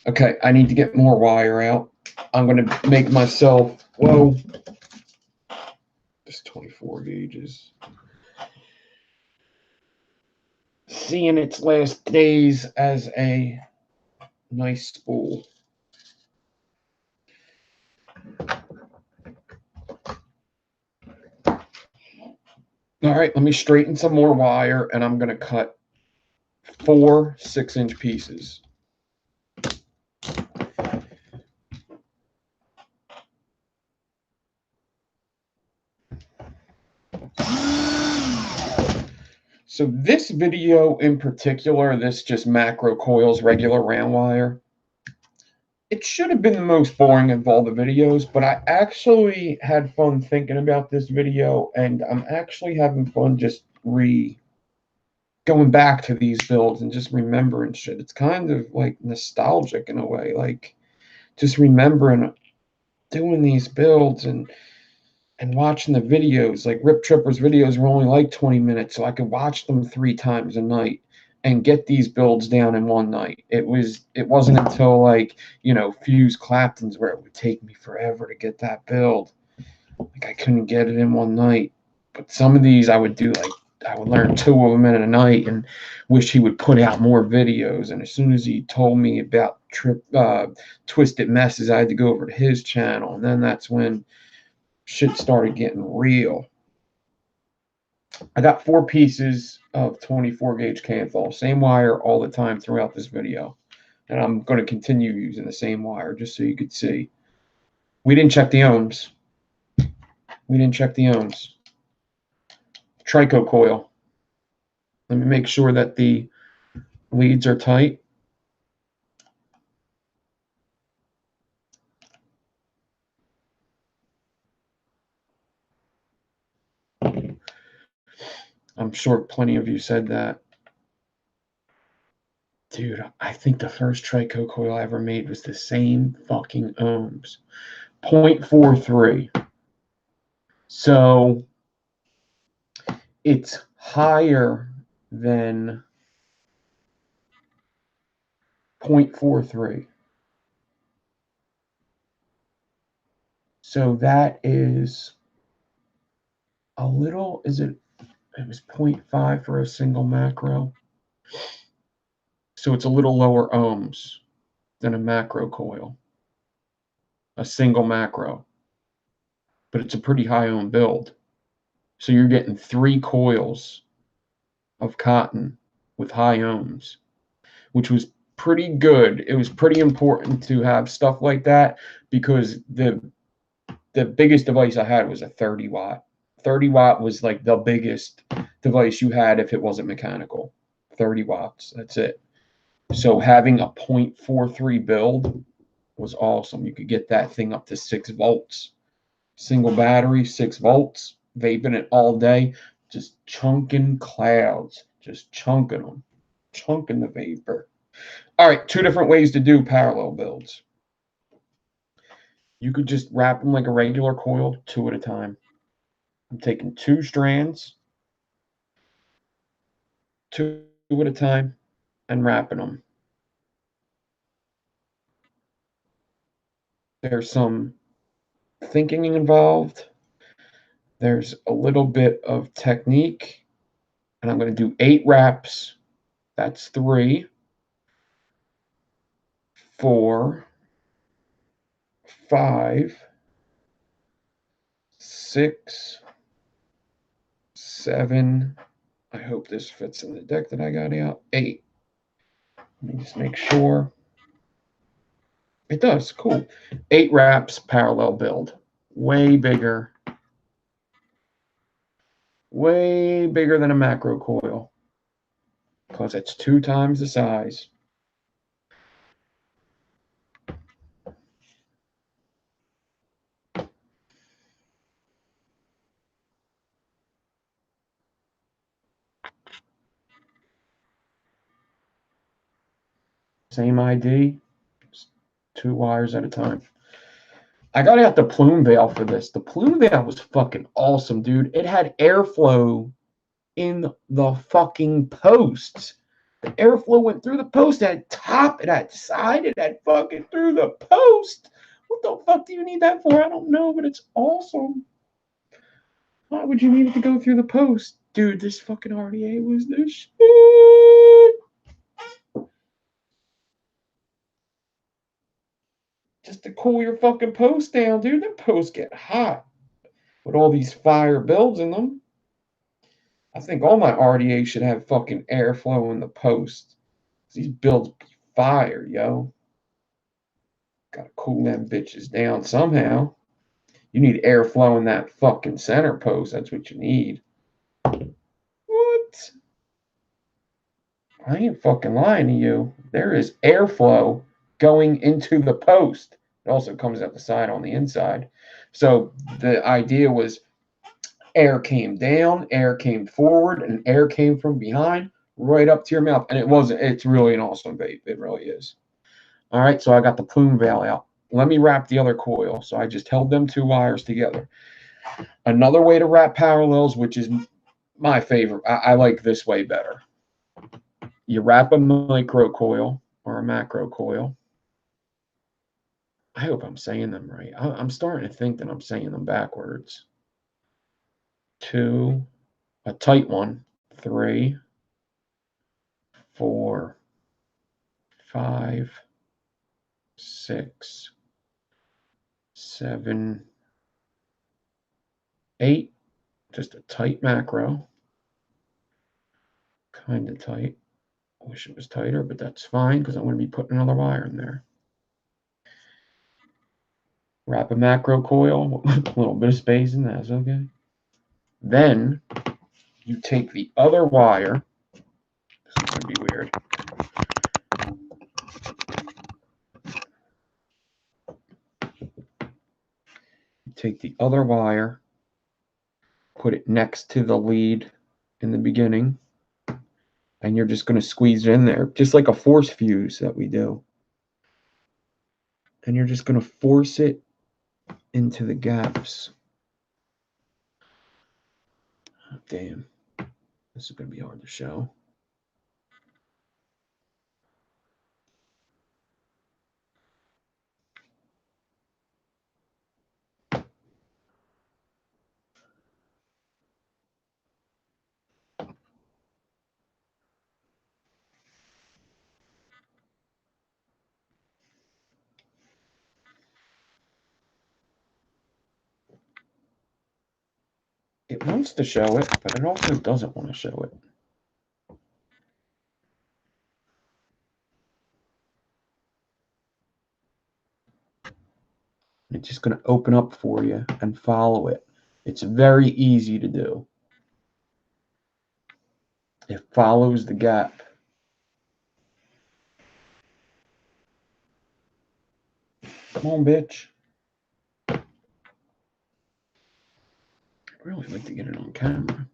Okay, I need to get more wire out. I'm going to make myself, whoa, this 24 gauges. Seeing its last days as a nice spool. All right, let me straighten some more wire, and I'm going to cut 4 6-inch pieces. So this video in particular, this just macro coils, regular round wire, it should have been the most boring of all the videos, but I actually had fun thinking about this video, and I'm actually having fun just going back to these builds and just remembering shit. It's kind of like nostalgic in a way, like just remembering doing these builds and watching the videos. Like Rip Tripper's videos were only like 20 minutes, so I could watch them 3 times a night and get these builds down in one night. It wasn't until like, Fuse Clapton's where it would take me forever to get that build. Like I couldn't get it in one night. But some of these I would do, like I would learn 2 of them in a night and wish he would put out more videos. And as soon as he told me about Twisted Messes, I had to go over to his channel, and then that's when shit started getting real. I got 4 pieces of 24 gauge Canthal, same wire all the time throughout this video. And I'm going to continue using the same wire just so you could see. We didn't check the ohms. Trico coil. Let me make sure that the leads are tight. I'm sure plenty of you said that. Dude, I think the first Trico coil I ever made was the same fucking ohms. 0.43. So it's higher than 0.43. So that is a little, it was 0.5 for a single macro. So it's a little lower ohms than a macro coil, a single macro. But it's a pretty high ohm build. So you're getting 3 coils of cotton with high ohms, which was pretty good. It was pretty important to have stuff like that because the biggest device I had was a 30 watt. 30 watt was like the biggest device you had if it wasn't mechanical. 30 watts, that's it. So having a 0.43 build was awesome. You could get that thing up to 6 volts. Single battery, 6 volts, vaping it all day, just chunking clouds, just chunking them, chunking the vapor. All right, 2 different ways to do parallel builds. You could just wrap them like a regular coil, 2 at a time. I'm taking 2 strands, 2 at a time, and wrapping them. There's some thinking involved. There's a little bit of technique. And I'm going to do 8 wraps. That's 3, 4, 5, 6, 7. I hope this fits in the deck that I got out. 8. Let me just make sure. It does. Cool. 8 wraps parallel build. Way bigger. Way bigger than a macro coil. Because it's 2 times the size. Same ID. Just 2 wires at a time. I got out the plume veil for this. The plume veil was fucking awesome, dude. It had airflow in the fucking posts. The airflow went through the post. It had top, it had side, it had fucking through the post. What the fuck do you need that for? I don't know, but it's awesome. Why would you need it to go through the post? Dude, this fucking RDA was the shit. Just to cool your fucking post down, dude. The posts get hot with all these fire builds in them. I think all my RDA should have fucking airflow in the post. These builds be fire, yo. Gotta cool them bitches down somehow. You need airflow in that fucking center post. That's what you need. What? I ain't fucking lying to you. There is airflow going into the post. It also comes out the side on the inside. So the idea was air came down, air came forward, and air came from behind right up to your mouth. And it's really an awesome vape. It really is. All right, so I got the plume veil out. Let me wrap the other coil. So I just held them 2 wires together. Another way to wrap parallels, which is my favorite. I like this way better. You wrap a micro coil or a macro coil. I hope I'm saying them right. I'm starting to think that I'm saying them backwards. 2, a tight one. 3, 4, 5, 6, 7, 8. Just a tight macro. Kind of tight. I wish it was tighter, but that's fine because I'm going to be putting another wire in there. Wrap a macro coil, a little bit of spacing, that's okay. Then you take the other wire. This is going to be weird. You take the other wire, put it next to the lead in the beginning, and you're just going to squeeze it in there, just like a force fuse that we do. And you're just going to force it into the gaps. Oh, damn, this is going to be hard to show. It wants to show it, but it also doesn't want to show it. It's just going to open up for you and follow it. It's very easy to do. It follows the gap. Come on, bitch. I'd really like to get it on camera.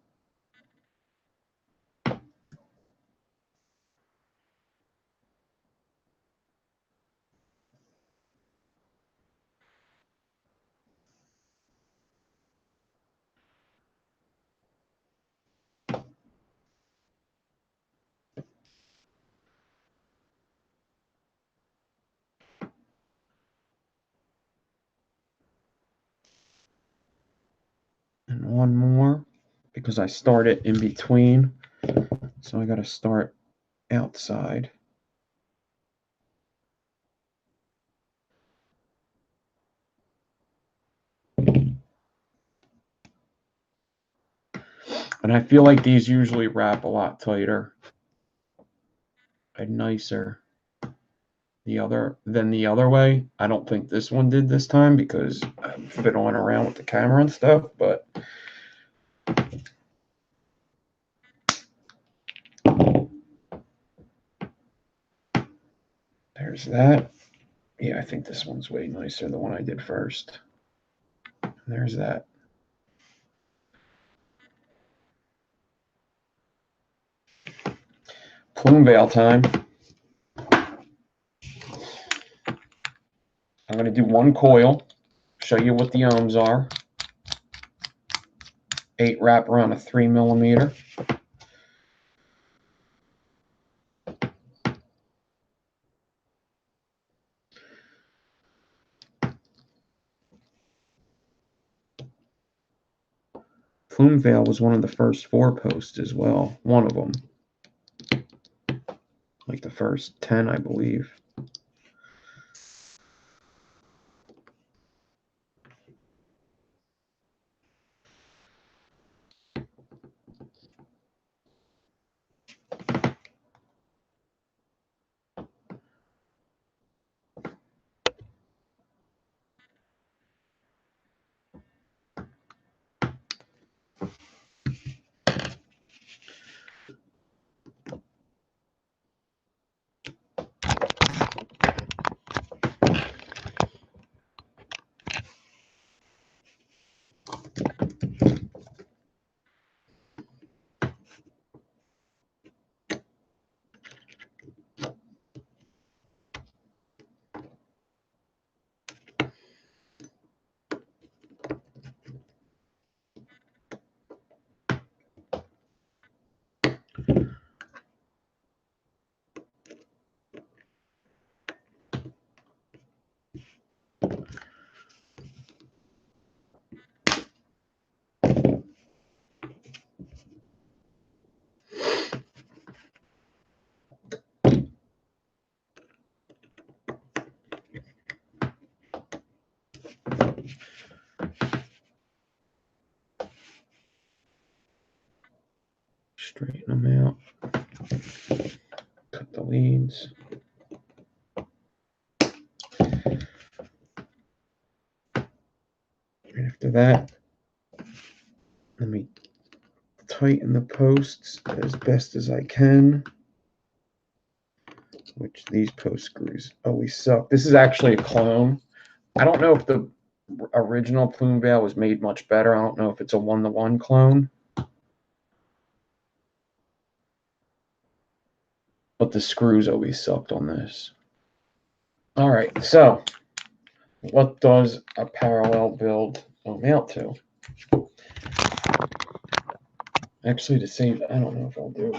And one more, because I start it in between. So I got to start outside. And I feel like these usually wrap a lot tighter and nicer than the other way. I don't think this one did this time because I'm fiddling around with the camera and stuff, but there's that. Yeah, I think this one's way nicer, the one I did first. And there's that. Plume veil time. I'm going to do one coil, show you what the ohms are. 8 wrap around a 3 millimeter. Plume veil was one of the first 4 posts as well. One of them. Like the first 10, I believe. Straighten them out. Cut the leads. After that, let me tighten the posts as best as I can. Which these post screws always suck. This is actually a clone. I don't know if the original plume veil was made much better. I don't know if it's a 1-to-1 clone. but the screws always sucked on this. All right, so what does a parallel build amount to? Actually, to save, I don't know if I'll do.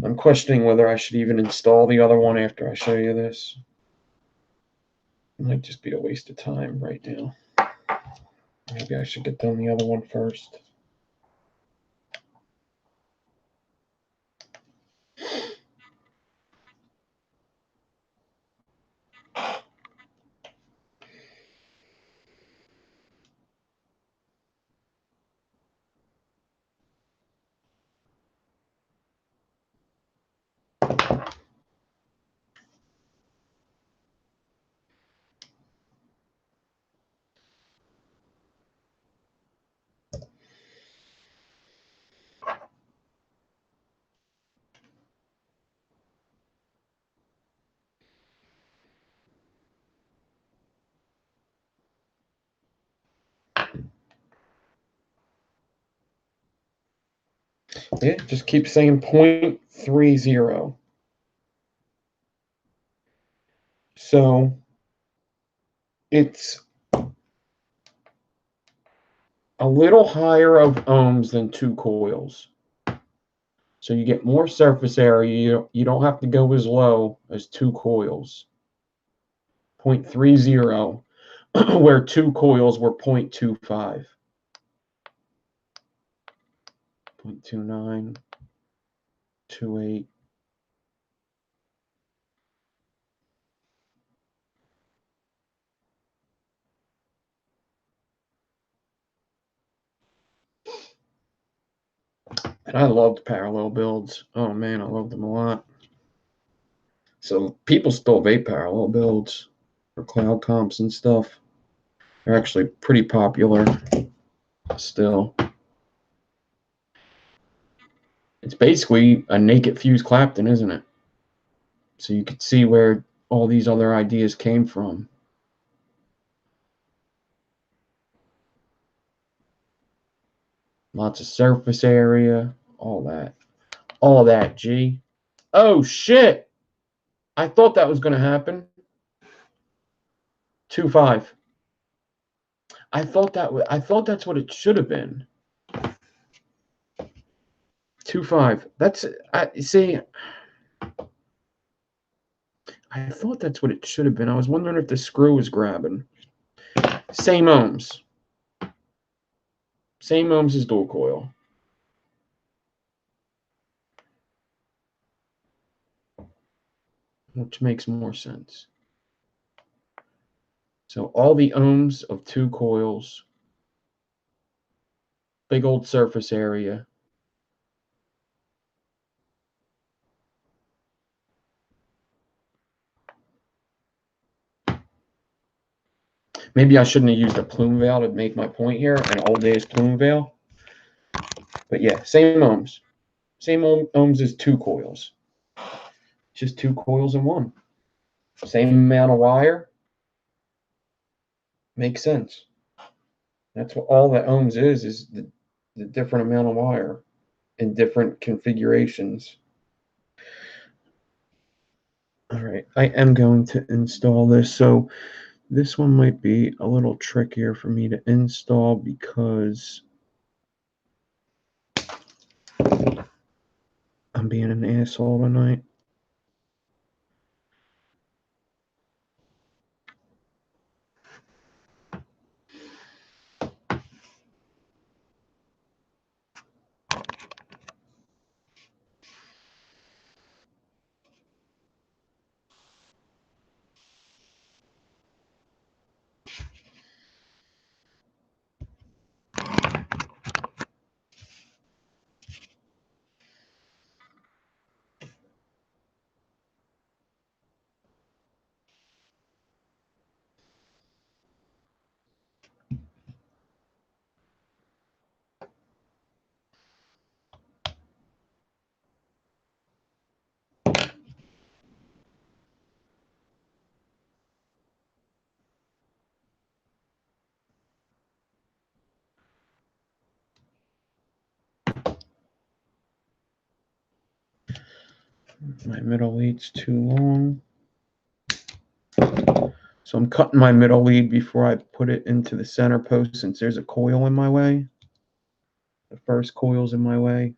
I'm questioning whether I should even install the other one after I show you this. It might just be a waste of time right now. Maybe I should get done the other one first. Yeah, just keep saying 0.30. So it's a little higher of ohms than 2 coils. So you get more surface area. You don't have to go as low as 2 coils. 0.30, where 2 coils were 0.25. 0.29, 0.28. And I loved parallel builds. Oh man, I loved them a lot. So people still vape parallel builds for cloud comps and stuff. They're actually pretty popular still. It's basically a naked fused Clapton, isn't it? So you could see where all these other ideas came from. Lots of surface area, all that. All that, G. Oh, shit. I thought that was going to happen. 2.5. I thought that's what it should have been. 2.5. That's, see, I thought that's what it should have been. I was wondering if the screw was grabbing. Same ohms. Same ohms as dual coil. Which makes more sense. So all the ohms of 2 coils, big old surface area. Maybe I shouldn't have used a plume veil to make my point here, an old days plume veil. But yeah, same ohms. Same ohms as 2 coils. Just 2 coils in one. Same amount of wire. Makes sense. That's what all that ohms is the different amount of wire in different configurations. All right, I am going to install this. So this one might be a little trickier for me to install because I'm being an asshole tonight. My middle lead's too long. So I'm cutting my middle lead before I put it into the center post since there's a coil in my way. The first coil's in my way.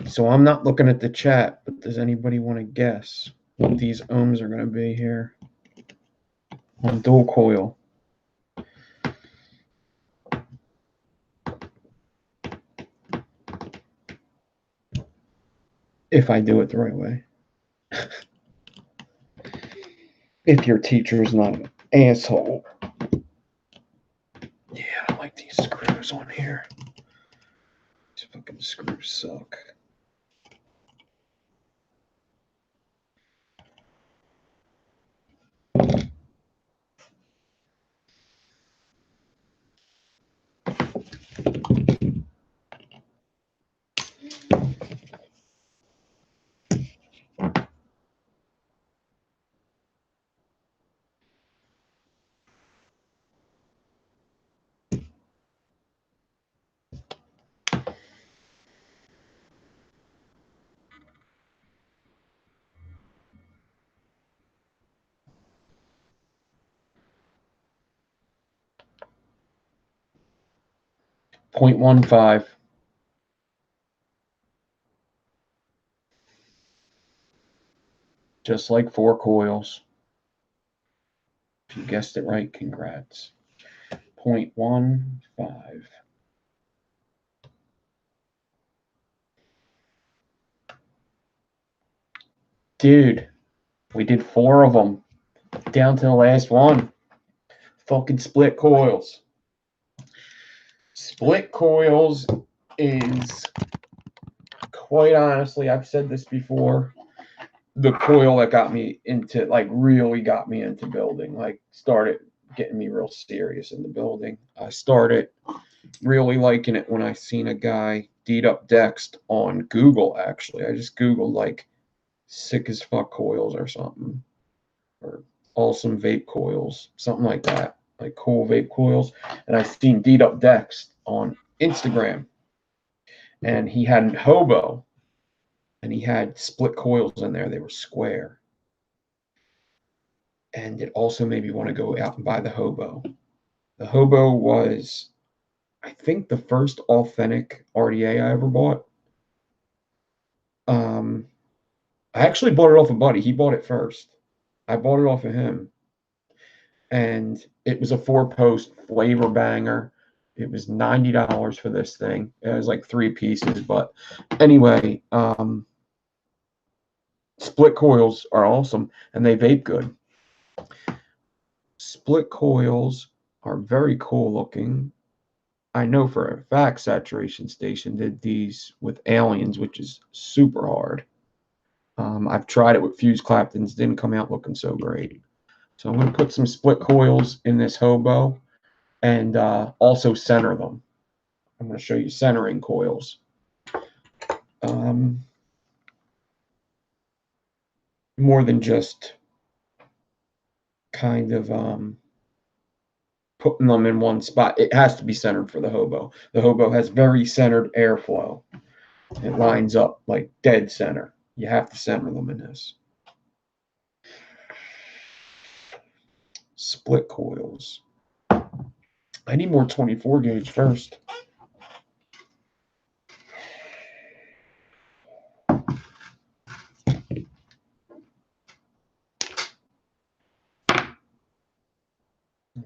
So I'm not looking at the chat, but does anybody want to guess what these ohms are going to be here on dual coil? If I do it the right way. If your teacher's not an asshole. Yeah, I like these screws on here. These fucking screws suck. .15. Just like 4 coils. If you guessed it right, congrats. 0.15. Dude, we did 4 of them. Down to the last one. Fucking split coils. Split coils is, quite honestly, I've said this before, the coil that got me into, like, really got me into building, like, started getting me real serious in the building. I started really liking it when I seen a guy deed up Dext on Google, actually. I just Googled, like, sick as fuck coils or something, or awesome vape coils, something like that, like cool vape coils. And I seen deed up Dext on Instagram, and he had hobo, and he had split coils in there. They were square. And it also made me want to go out and buy the hobo. The hobo was, I think, the first authentic RDA I ever bought. I actually bought it off a buddy. He bought it first. I bought it off of him. And it was a 4-post flavor banger. It was $90 for this thing. It was like 3 pieces. But anyway, split coils are awesome, and they vape good. Split coils are very cool looking. I know for a fact Saturation Station did these with Aliens, which is super hard. I've tried it with Fuse Claptons, didn't come out looking so great. So I'm going to put some split coils in this hobo and also center them. I'm going to show you centering coils. More than just kind of putting them in one spot. It has to be centered for the hobo. The hobo has very centered airflow. It lines up like dead center. You have to center them in this. Split coils. I need more 24 gauge first. Let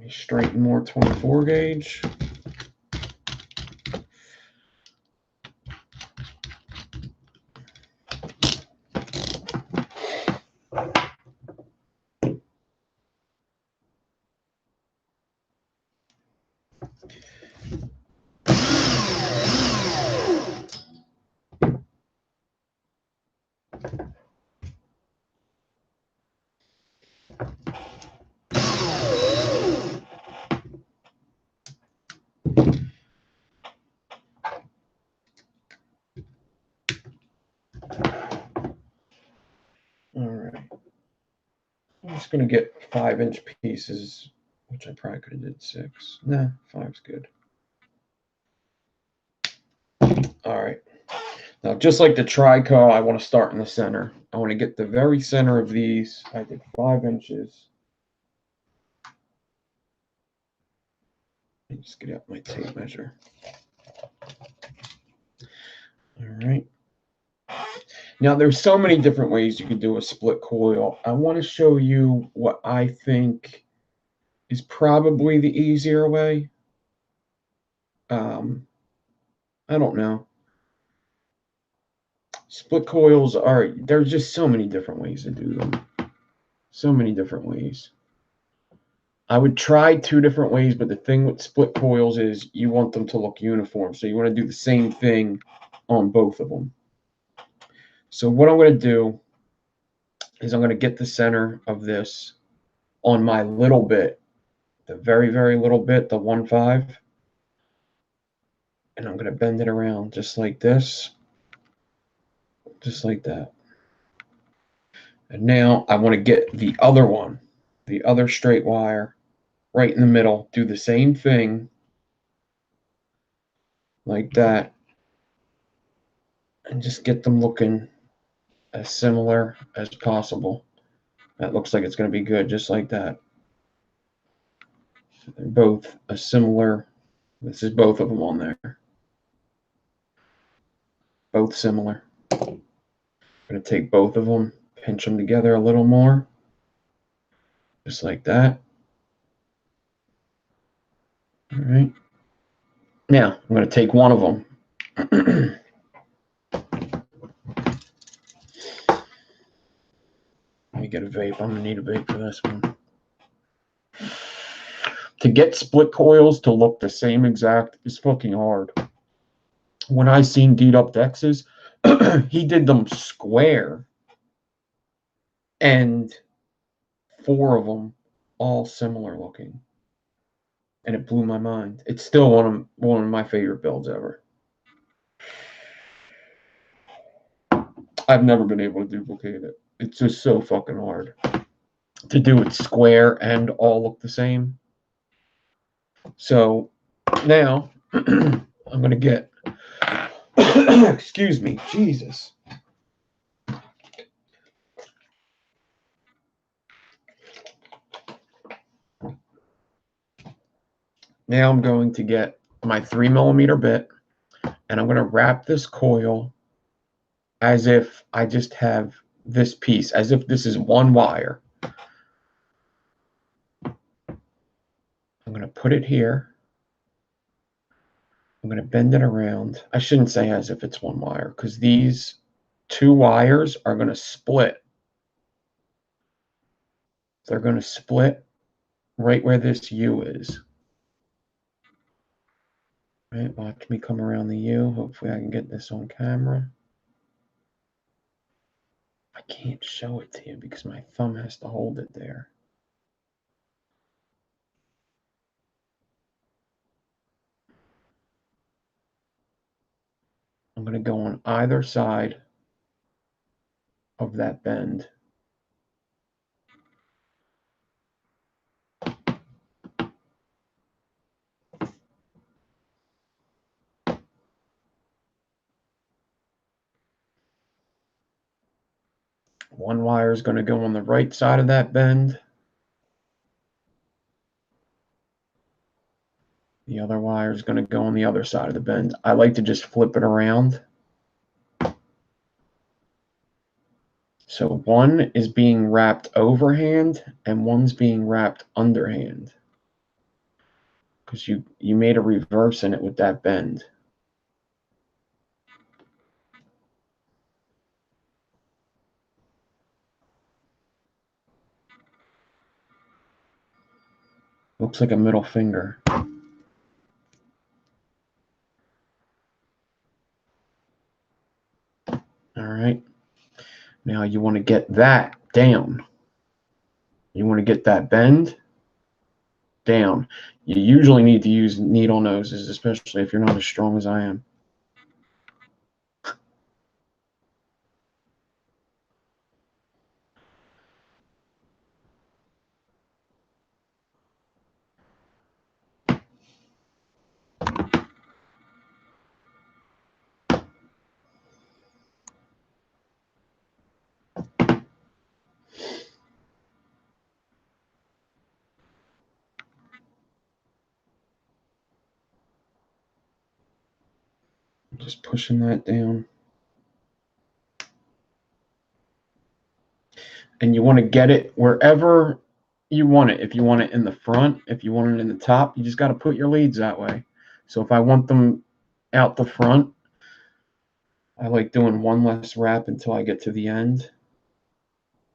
me straighten more 24 gauge. just going to get 5-inch pieces, which I probably could have did 6. Nah, 5's good. All right. Now, just like the Trico, I want to start in the center. I want to get the very center of these. I did 5 inches. Let me just get out my tape measure. All right. Now, there's so many different ways you can do a split coil. I want to show you what I think is probably the easier way. I don't know. Split coils there's just so many different ways to do them. So many different ways. I would try 2 different ways, but the thing with split coils is you want them to look uniform. So you want to do the same thing on both of them. So what I'm going to do is I'm going to get the center of this on my little bit, the very, very little bit, the 1/5. And I'm going to bend it around just like this. Just like that. And now I want to get the other one, the other straight wire, right in the middle. Do the same thing like that. And just get them looking as similar as possible. That looks like it's going to be good, just like that. They're both a similar. This is both of them on there. Both similar. I'm going to take both of them, pinch them together a little more. Just like that. All right. Now, I'm going to take one of them. Let me get a vape. I'm going to need a vape for this one. To get split coils to look the same exact is fucking hard. When I seen Deed Up Dex's, he did them square. And 4 of them all similar looking. And it blew my mind. It's still one of my favorite builds ever. I've never been able to duplicate it. It's just so fucking hard to do it square and all look the same. So now I'm going to get, excuse me, Jesus. Now I'm going to get my 3mm bit and I'm going to wrap this coil as if I just have this piece, as if this is one wire. I'm going to put it here. I'm going to bend it around. I shouldn't say as if it's one wire because these 2 wires are going to split. They're going to split right where this U is. Right, watch me come around the U. Hopefully I can get this on camera. I can't show it to you because my thumb has to hold it there. I'm going to go on either side of that bend. One wire is going to go on the right side of that bend. The other wire is going to go on the other side of the bend. I like to just flip it around. So one is being wrapped overhand and one's being wrapped underhand. Because you made a reverse in it with that bend. Looks like a middle finger. All right. Now you want to get that down. You want to get that bend down. You usually need to use needle noses, especially if you're not as strong as I am. Just pushing that down. And you want to get it wherever you want it. If you want it in the front, if you want it in the top, you just got to put your leads that way. So if I want them out the front, I like doing one less wrap until I get to the end,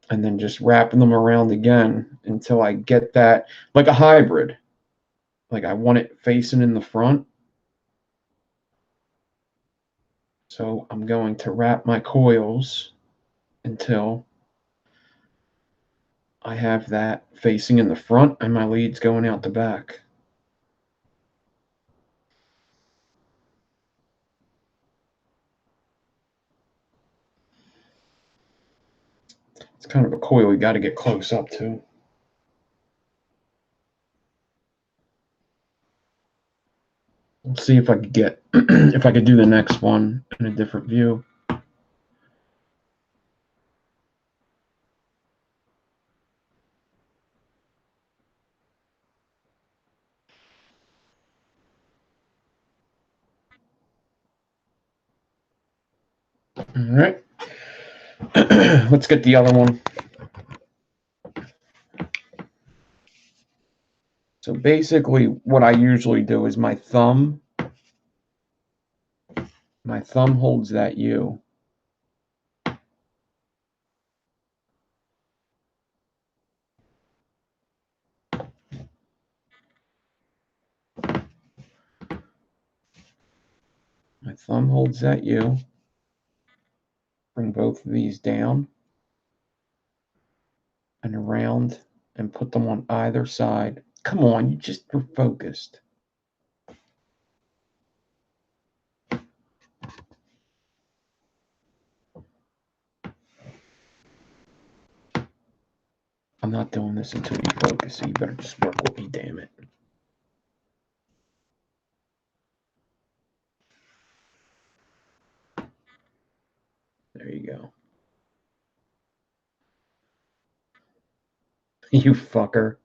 and then just wrapping them around again until I get that, like a hybrid. Like I want it facing in the front. So I'm going to wrap my coils until I have that facing in the front and my leads going out the back. It's kind of a coil you got to get close up to. We'll see if I could get if I could do the next one in a different view. All right. Let's get the other one. So basically what I usually do is my thumb holds that U. My thumb holds that U. Bring both of these down and around and put them on either side. Come on, you just were focused. I'm not doing this until you focus, so you better just work with me, damn it. There you go. You fucker.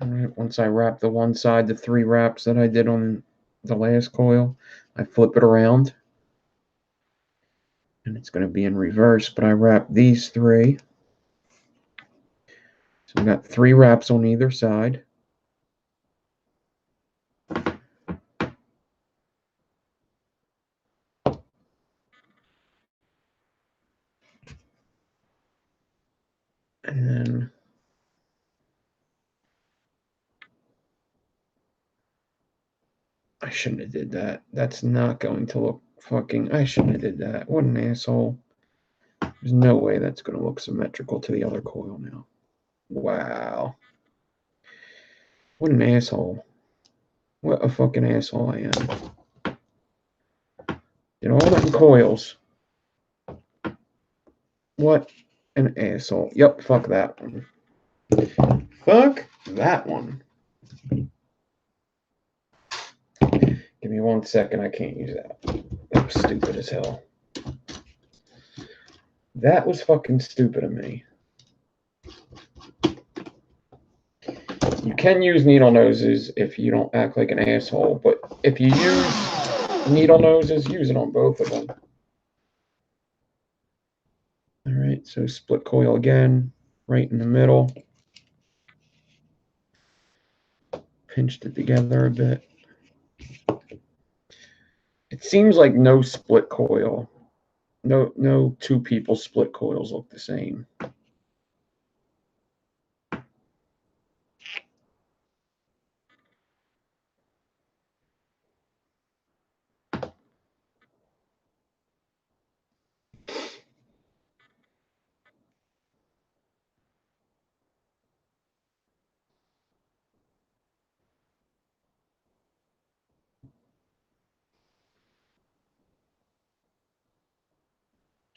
All right, once I wrap the one side, the 3 wraps that I did on the last coil, I flip it around. And it's going to be in reverse, but I wrap these 3. So we got 3 wraps on either side. And then I shouldn't have did that. That's not going to look fucking... I shouldn't have did that. What an asshole. There's no way that's going to look symmetrical to the other coil now. Wow. What an asshole. What a fucking asshole I am. Did all them coils. What an asshole. Yep, fuck that one. Fuck that one. Give me 1 second. I can't use that. That was stupid as hell. That was fucking stupid of me. You can use needle noses if you don't act like an asshole, but if you use needle noses, use it on both of them. All right, so split coil again, right in the middle. Pinched it together a bit. It seems like no split coil, no 2 people split coils look the same.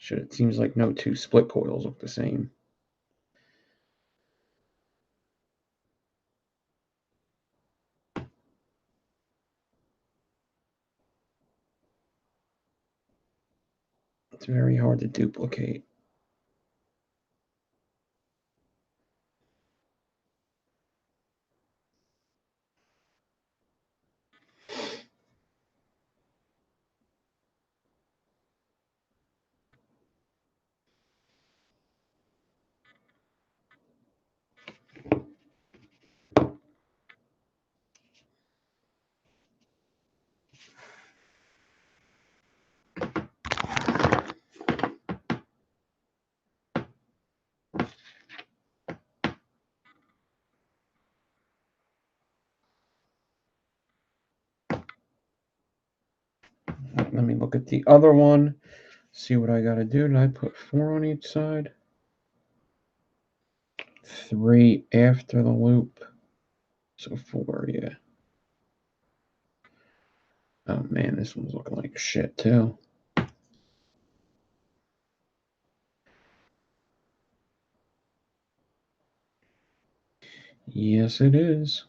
It seems like no two split coils look the same. It's very hard to duplicate. Let me look at the other one, see what I got to do. Did I put 4 on each side? 3 after the loop. So 4, yeah. Oh man, this one's looking like shit too. Yes, it is.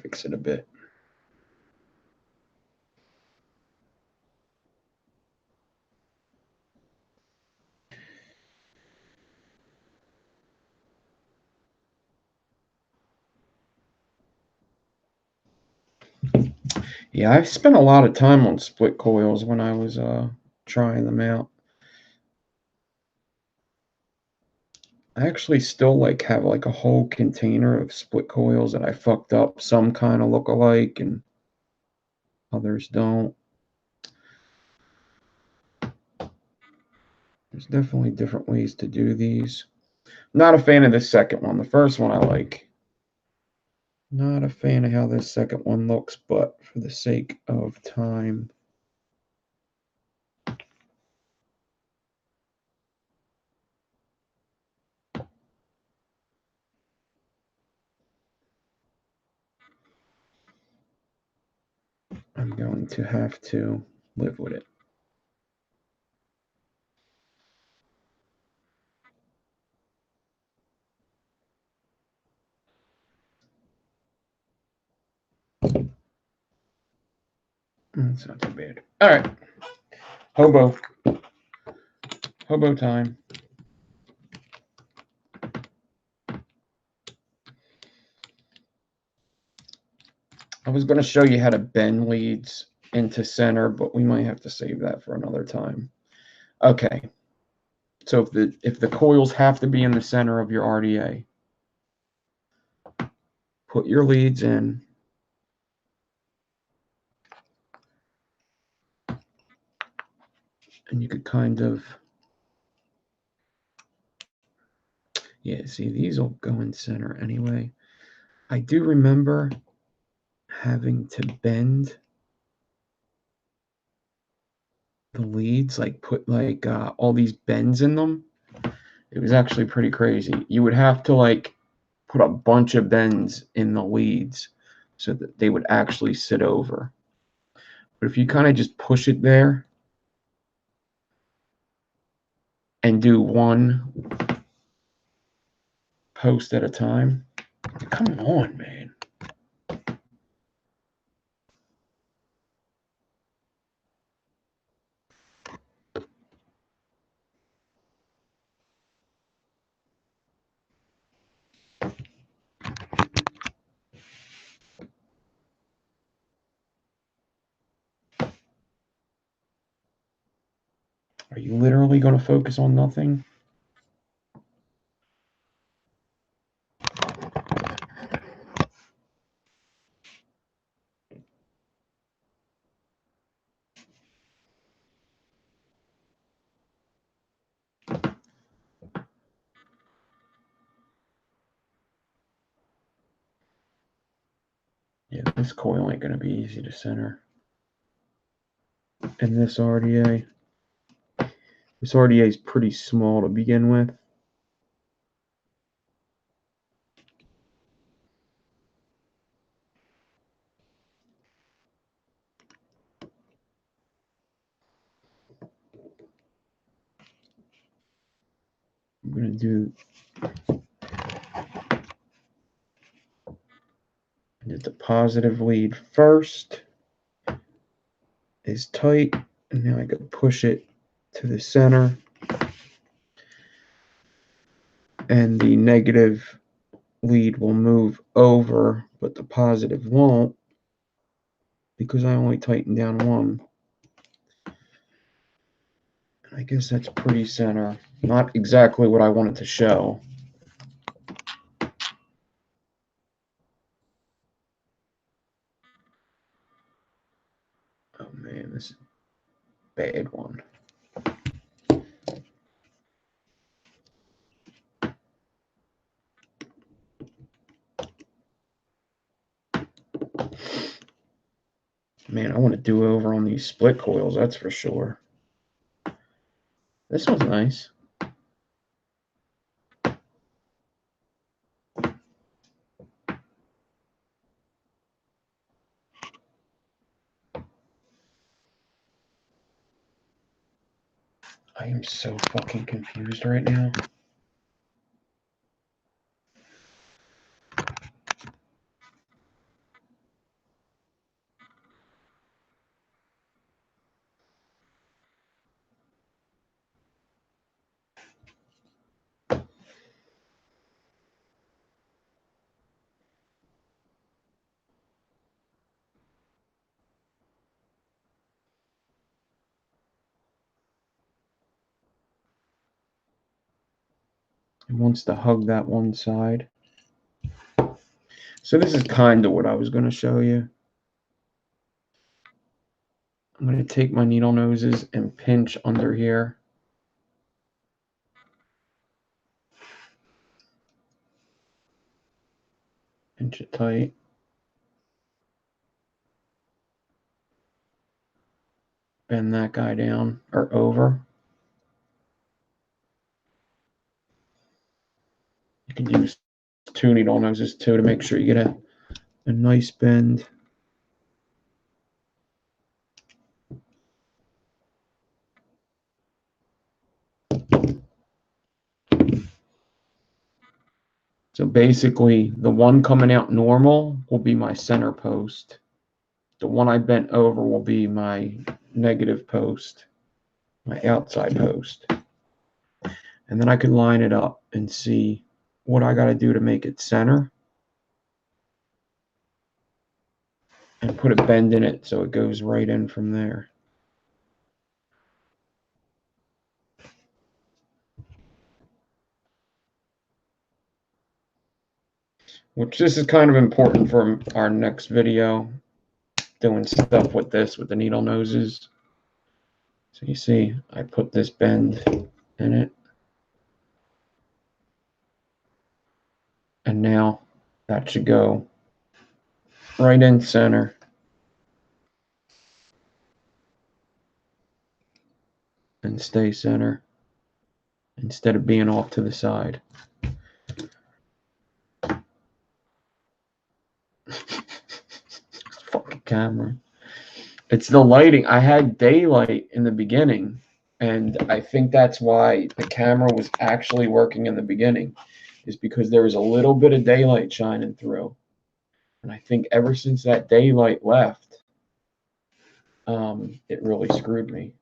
Fix it a bit. Yeah, I've spent a lot of time on split coils when I was trying them out. I actually still like have like a whole container of split coils that I fucked up. Some kind of look alike and others don't. There's definitely different ways to do these. Not a fan of the second one. The first one I like. Not a fan of how this second one looks, but for the sake of time. I'm going to have to live with it. That's not too bad. All right. Hobo. Hobo time. I was going to show you how to bend leads into center, but we might have to save that for another time. Okay. So if the coils have to be in the center of your RDA, put your leads in. And you could kind of, yeah, see, these will go in center anyway. I do remember having to bend the leads, like put like all these bends in them. It was actually pretty crazy. You would have to like put a bunch of bends in the leads so that they would actually sit over. But if you kind of just push it there and do one post at a time, come on, man. Are you literally going to focus on nothing? Yeah, this coil ain't going to be easy to center. And this RDA is pretty small to begin with. I'm going to do the positive lead first. Is tight, and now I can push it to the center, and the negative lead will move over, but the positive won't, because I only tightened down one. I guess that's pretty center. Not exactly what I wanted to show. Oh man, this is a bad one. Man, I want to do over on these split coils, that's for sure. This one's nice. I am so fucking confused right now. It wants to hug that one side. So this is kind of what I was going to show you. I'm going to take my needle noses and pinch under here. Pinch it tight. Bend that guy down or over. You can use 2 needle noses too to make sure you get a nice bend. So basically, the one coming out normal will be my center post. The one I bent over will be my negative post, my outside post. And then I can line it up and see what I got to do to make it center. And put a bend in it so it goes right in from there. Which this is kind of important for our next video. Doing stuff with this, with the needle noses. So you see, I put this bend in it. And now that should go right in center. And stay center. Instead of being off to the side. Fucking camera. It's the lighting. I had daylight in the beginning. And I think that's why the camera was actually working in the beginning. Is because there was a little bit of daylight shining through. And I think ever since that daylight left, it really screwed me.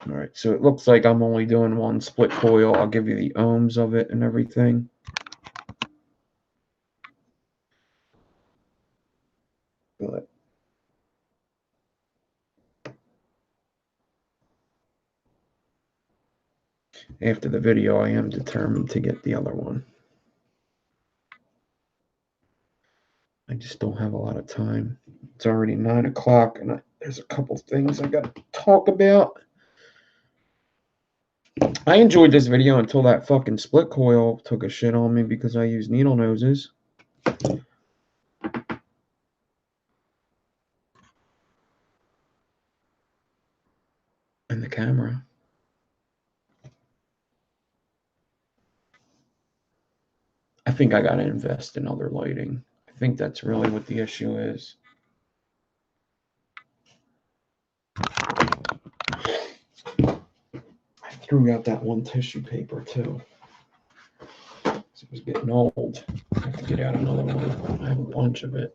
All right, so it looks like I'm only doing one split coil. I'll give you the ohms of it and everything. But after the video, I am determined to get the other one. I just don't have a lot of time. It's already 9 o'clock, and there's a couple things I got to talk about. I enjoyed this video until that fucking split coil took a shit on me because I use needle noses. And the camera. think I got to invest in other lighting. I think that's really what the issue is. I threw out that one tissue paper too. It was getting old. I have to get out another one. I have a bunch of it.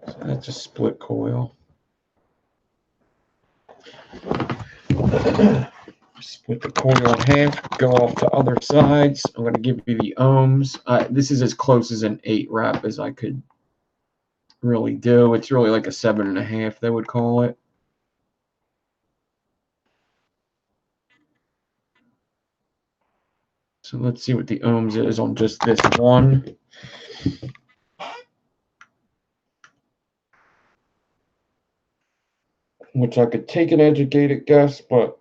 So that's a split coil. Split the coil in half, go off to other sides. I'm going to give you the ohms. This is as close as an 8 wrap as I could really do. It's really like a 7.5, they would call it. So let's see what the ohms is on just this one. Which I could take an educated guess, but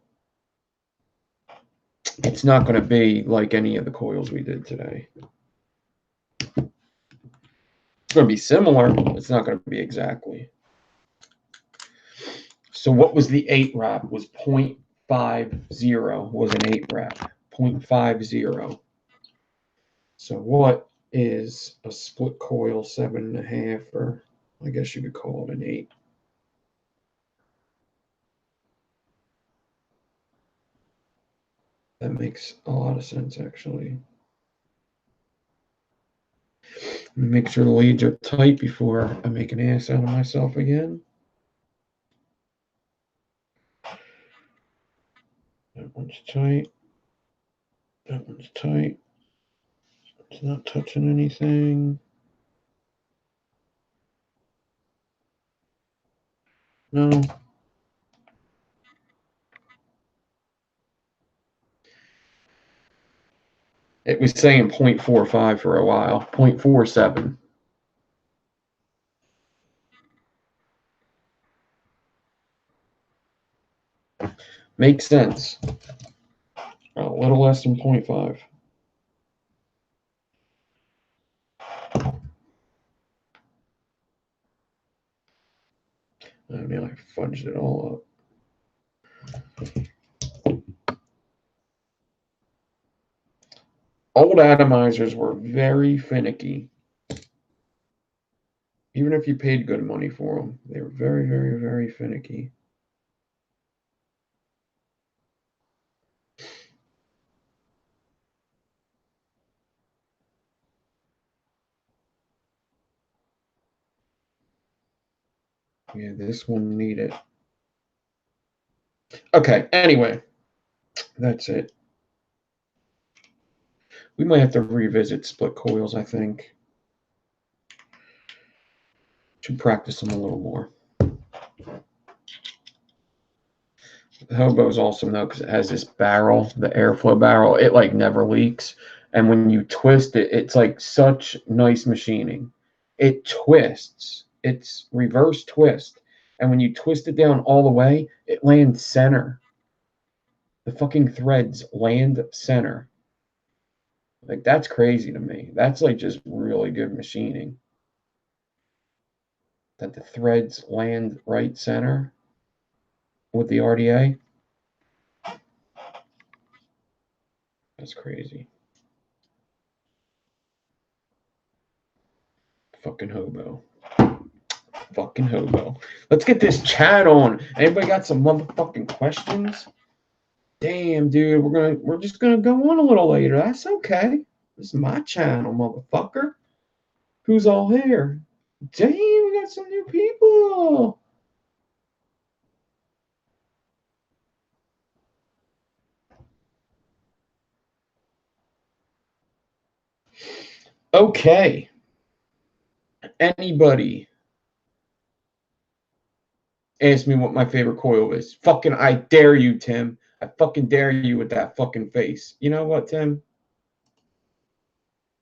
it's not going to be like any of the coils we did today. It's going to be similar. It's not going to be exactly. So what was the 8 wrap? Was 0.50 was an 8 wrap. 0.50. So what is a split coil 7.5, or I guess you could call it an 8? That makes a lot of sense, actually. Make sure the leads are tight before I make an ass out of myself again. That one's tight. That one's tight. It's not touching anything. No. It was saying 0.45 for a while. 0.47. Makes sense. A little less than 0.5. Oh, now I fudged it all up. Old atomizers were very finicky. Even if you paid good money for them, they were very, very, very finicky. Yeah, this one needed. Okay, anyway, that's it. We might have to revisit split coils, I think. Should practice them a little more. The hobo is awesome though because it has this barrel, the airflow barrel. It like never leaks, and when you twist it, it's like such nice machining. It twists. It's reverse twist, and when you twist it down all the way, it lands center. The fucking threads land center. Like that's crazy to me. That's like just really good machining. That the threads land right center with the RDA. That's crazy. Fucking hobo. Fucking hobo. Let's get this chat on. Anybody got some motherfucking questions? Damn, dude, we're just gonna go on a little later. That's okay. This is my channel, motherfucker. Who's all here? Damn, we got some new people. Okay. Anybody ask me what my favorite coil is? Fucking I dare you, Tim. I fucking dare you with that fucking face. You know what, Tim?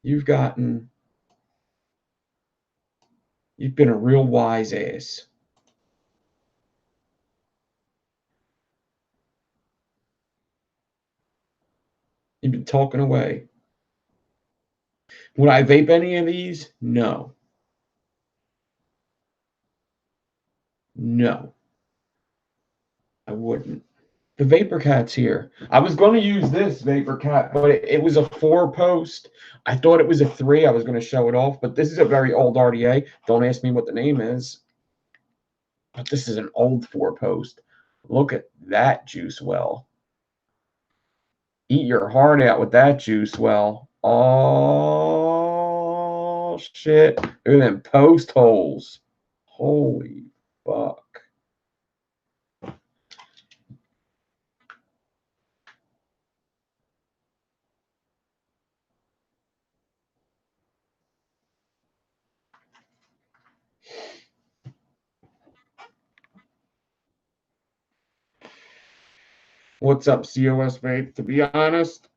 You've been a real wise ass. You've been talking away. Would I vape any of these? No. No, I wouldn't. The Vapor Cat's here. I was going to use this Vapor Cat, but it was a 4-post. I thought it was a 3. I was going to show it off, but this is a very old RDA. Don't ask me what the name is. But this is an old 4-post. Look at that juice well. Eat your heart out with that juice well. Oh, shit. Look at them post holes. Holy fuck. What's up, COS Vape? To be honest,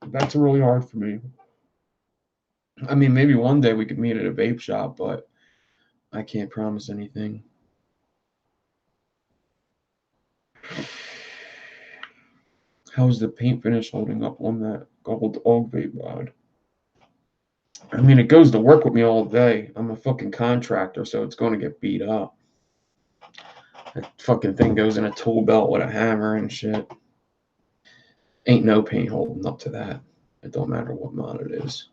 that's really hard for me. I mean, maybe one day we could meet at a vape shop, but I can't promise anything. How's the paint finish holding up on that gold Og vape rod? I mean, it goes to work with me all day. I'm a fucking contractor, so it's going to get beat up. That fucking thing goes in a tool belt with a hammer and shit. Ain't no paint holding up to that. It don't matter what mod it is.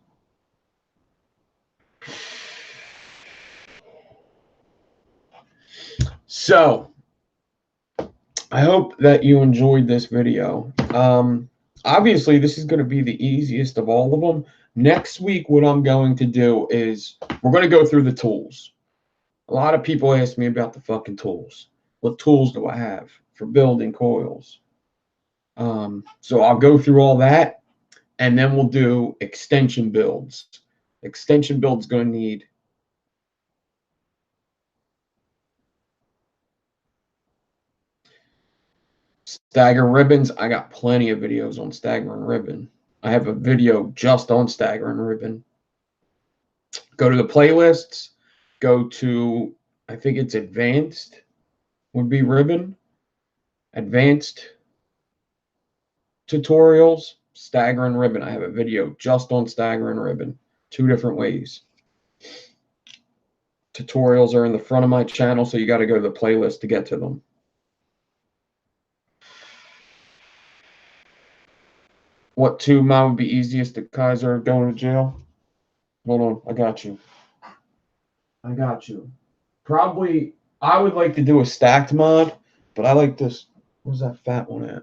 So, I hope that you enjoyed this video. Obviously, this is going to be the easiest of all of them. Next week, what I'm going to do is we're going to go through the tools. A lot of people ask me about the fucking tools. What tools do I have for building coils? So I'll go through all that, and then we'll do extension builds. Extension build's going to need stagger ribbons. I got plenty of videos on staggering ribbon. I have a video just on staggering ribbon. Go to the playlists. Go to, I think it's advanced would be ribbon. Advanced tutorials, staggering ribbon. I have a video just on staggering ribbon. 2 different ways. Tutorials are in the front of my channel, so you got to go to the playlist to get to them. What 2 mod would be easiest at Kaiser going to jail? Hold on, I got you. I got you. Probably, I would like to do a stacked mod, but I like this. Where's that fat one at?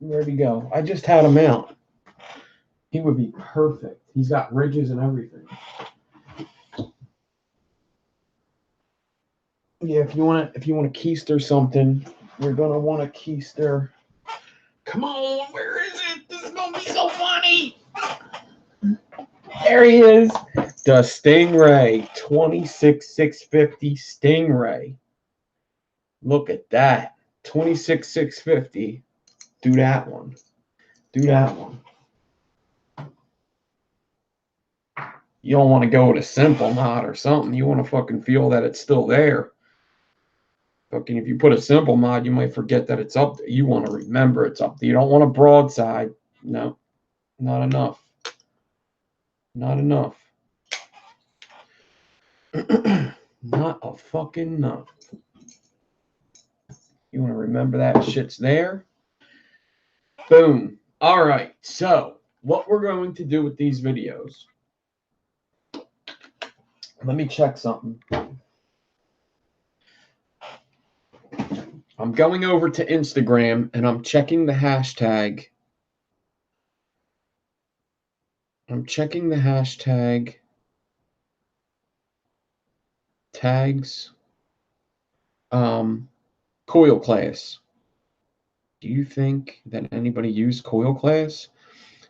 Where'd he go? I just had him out. He would be perfect. He's got ridges and everything. Yeah, if you want to keister something, you're gonna want to keister. Come on, where is it? This is gonna be so funny. There he is. The Stingray 26650 Stingray. Look at that. 26650. Do that one. Do that one. You don't want to go with a simple mod or something. You want to fucking feel that it's still there. Fucking if you put a simple mod, you might forget that it's up there. You want to remember it's up there. You don't want a broadside. No, not enough. Not enough. Not a fucking enough. You want to remember that shit's there. Boom. All right. So what we're going to do with these videos. Let me check something. I'm going over to Instagram and I'm checking the hashtag. I'm checking the hashtag tags. Coil class. Do you think that anybody used coil class?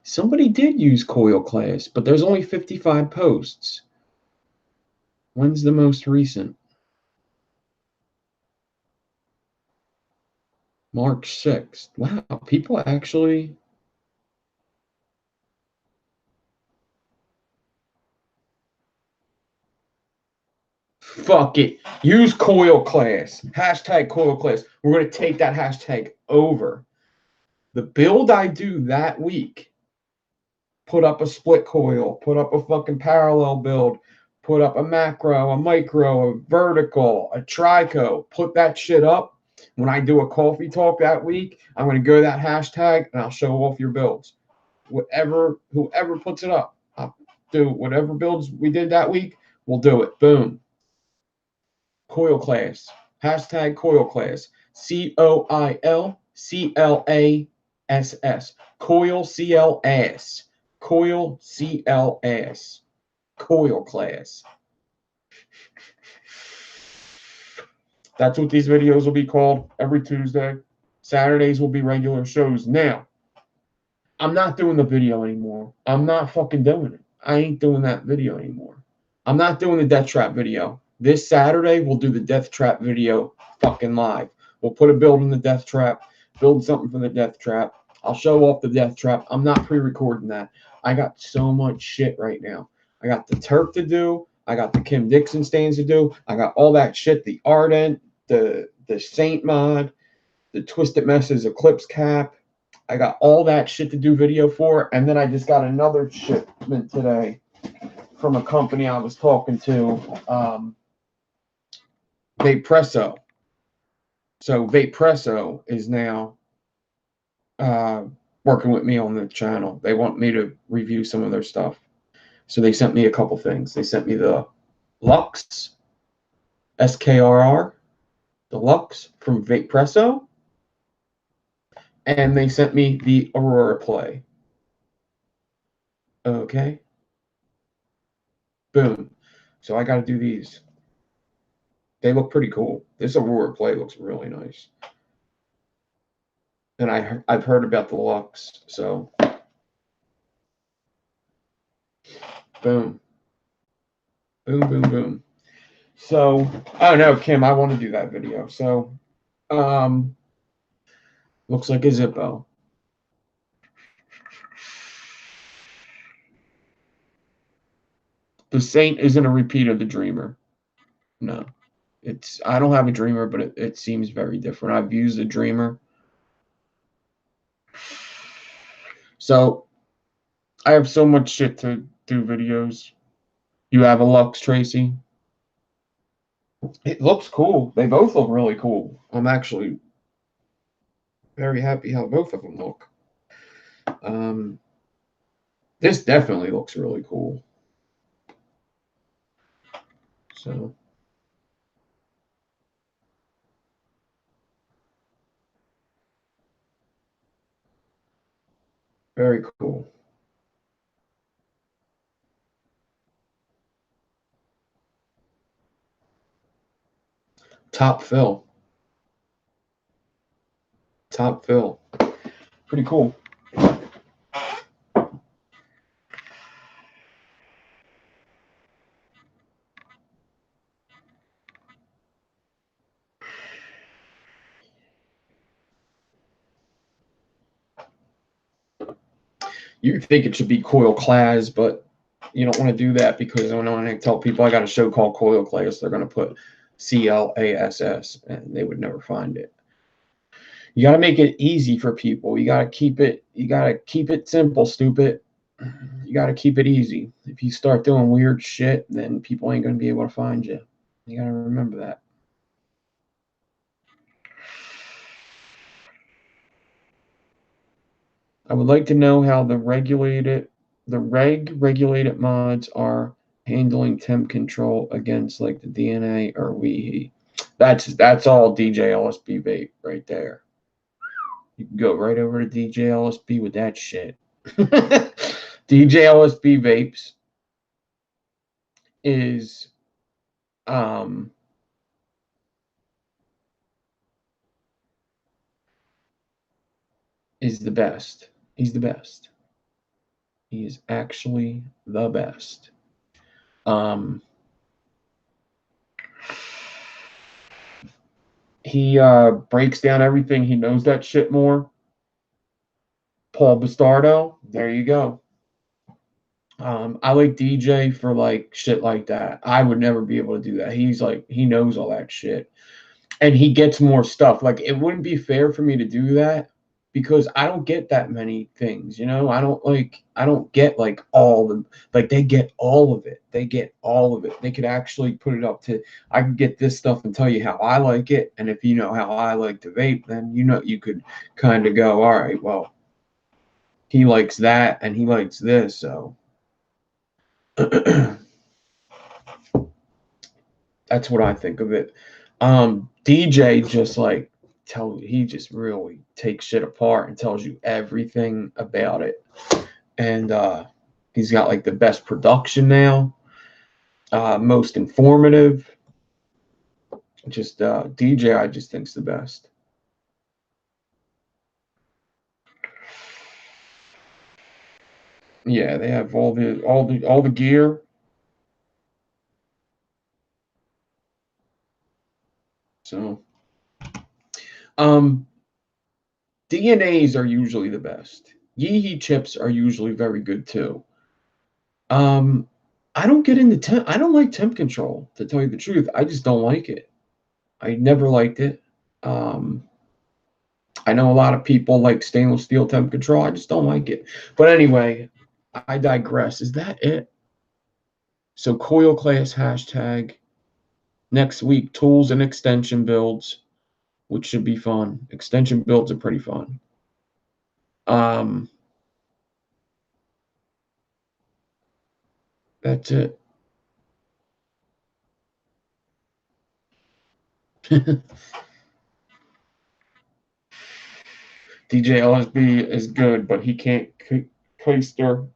Somebody did use coil class, but there's only 55 posts. When's the most recent? March 6th. Wow, people actually. Fuck it. Use Coil class. Hashtag Coil class. We're going to take that hashtag over. The build I do that week, put up a split coil, put up a fucking parallel build, put up a macro, a micro, a vertical, a trico, put that shit up. When I do a coffee talk that week, I'm going to go to that hashtag and I'll show off your builds. Whoever puts it up, I'll do whatever builds we did that week, we'll do it. Boom. Coil class. Hashtag coil class. COIL CLASS. Coil CLS. Coil CLS. Coil class. That's what these videos will be called every Tuesday. Saturdays will be regular shows. Now, I'm not doing the video anymore. I'm not fucking doing it. I ain't doing that video anymore. I'm not doing the death trap video. This Saturday, we'll do the death trap video fucking live. We'll put a build in the death trap, build something for the death trap. I'll show off the death trap. I'm not pre-recording that. I got so much shit right now. I got the Turk to do. I got the Kim Dixon stands to do. I got all that shit. The Ardent, the Saint mod, the Twisted Messes Eclipse cap. I got all that shit to do video for. And then I just got another shipment today from a company I was talking to, Vapepresso. So Vapepresso is now working with me on the channel. They want me to review some of their stuff. So they sent me a couple things. They sent me the Lux SKRR Deluxe from Vapepresso. And they sent me the Aurora Play. Okay. Boom. So I got to do these. They look pretty cool. This Aurora Play looks really nice. And I've heard about the Lux, so boom. Boom, boom, boom. So, oh no, Kim, I want to do that video. So, looks like a Zippo. The Saint isn't a repeat of the Dreamer. No. I don't have a Dreamer, but it seems very different. I've used a Dreamer. So, I have so much shit to do videos. You have a Lux, Tracy? It looks cool. They both look really cool. I'm actually very happy how both of them look. This definitely looks really cool. So, very cool. Top fill. Top fill. Pretty cool. You think it should be coil class, but you don't want to do that because when I tell people I got a show called Coil Class, they're going to put CLASS and they would never find it. You got to make it easy for people. You got to keep it simple, stupid. You got to keep it easy. If you start doing weird shit, then people ain't going to be able to find you. You got to remember that. I would like to know how the reg-regulated mods are handling temp control against like the DNA or WeHe. That's all DJ LSB vape right there. You can go right over to DJ LSB with that shit. DJ LSB vapes is the best. He's the best. He is actually the best. He breaks down everything. He knows that shit more. Paul Bastardo, there you go. I like DJ for like shit like that. I would never be able to do that. He's like, he knows all that shit. And he gets more stuff. Like, it wouldn't be fair for me to do that because I don't get that many things, you know? I don't get like all the, like, they get all of it. They get all of it. They could actually put it up to, I could get this stuff and tell you how I like it. And if you know how I like to vape, then you know, you could kind of go, all right, well, he likes that and he likes this. So that's what I think of it. DJ just like he just really takes shit apart and tells you everything about it. And he's got like the best production now, most informative. Just DJ, I just think's the best. Yeah, they have all the gear. So, um, DNAs are usually the best. Yeehee chips are usually very good too. Um, I don't get into temp. I don't like temp control, to tell you the truth. I just don't like it. I never liked it. Um, I know a lot of people like stainless steel temp control. I just don't like it. But anyway, I digress. Is that it? So coil class hashtag next week, tools and extension builds, which should be fun. Extension builds are pretty fun. That's it. DJ LSB is good, but he can't Kaiser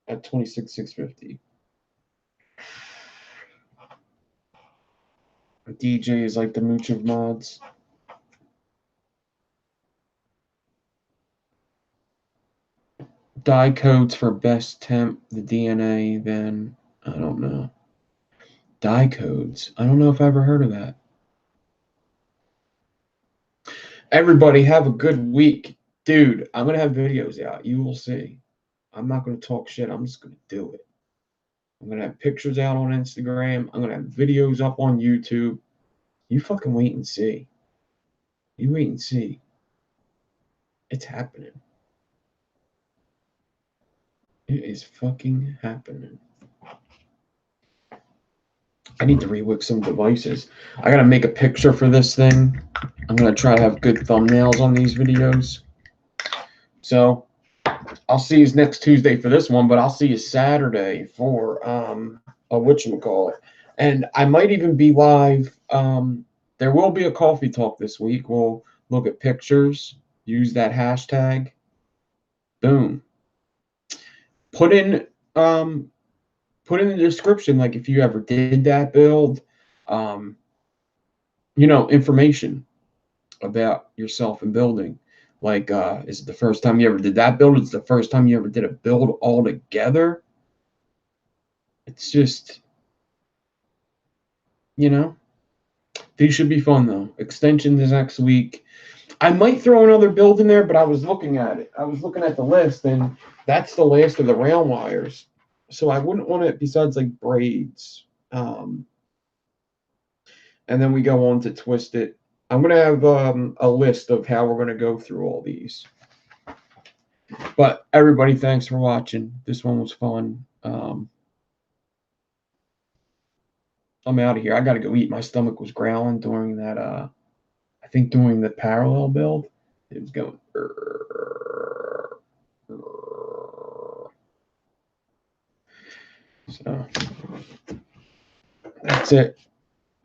at 26,650. DJ is like the mooch of mods. Die codes for best temp, the DNA, then I don't know. Die codes. I don't know if I ever heard of that. Everybody have a good week. Dude, I'm going to have videos out. You will see. I'm not going to talk shit. I'm just going to do it. I'm going to have pictures out on Instagram. I'm going to have videos up on YouTube. You fucking wait and see. You wait and see. It's happening. It is fucking happening. I need to rework some devices. I gotta make a picture for this thing. I'm gonna try to have good thumbnails on these videos. So I'll see you next Tuesday for this one, but I'll see you Saturday for a whatchamacallit. And I might even be live. There will be a coffee talk this week. We'll look at pictures, use that hashtag. Boom. Put in the description, like, if you ever did that build, information about yourself and building. Like, is it the first time you ever did that build? It's the first time you ever did a build all together. It's just, these should be fun though. Extensions is next week. I might throw another build in there, but I was looking at it. I was looking at the list, and that's the last of the rail wires. So I wouldn't want it besides like braids. And then we go on to twist it. I'm going to have a list of how we're going to go through all these. But everybody, thanks for watching. This one was fun. I'm out of here. I got to go eat. My stomach was growling during that, I think during the parallel build. It was going. So that's it.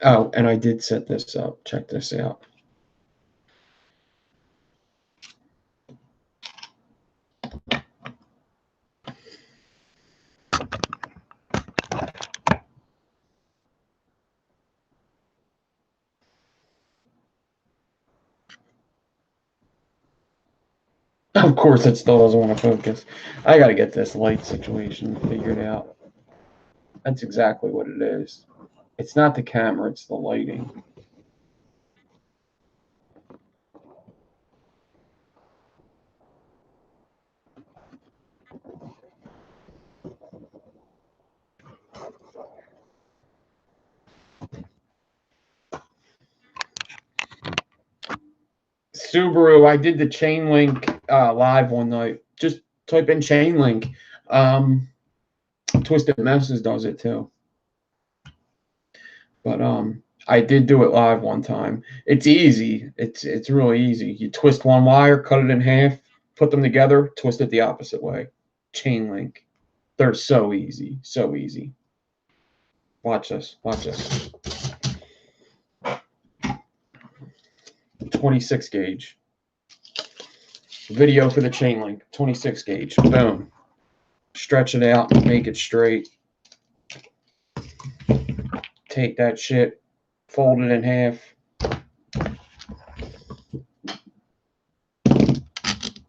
Oh, and I did set this up. Check this out. Of course, it still doesn't want to focus. I got to get this light situation figured out. That's exactly what it is. It's not the camera, it's the lighting. Subaru, I did the chain link live one night. Just type in chain link. Twisted Messes does it too. But I did do it live one time. It's easy. It's really easy. You twist one wire, cut it in half, put them together, twist it the opposite way. Chain link. They're so easy. So easy. Watch this. Watch this. 26 gauge. Video for the chain link. 26 gauge. Boom. Stretch it out, make it straight. Take that shit, fold it in half.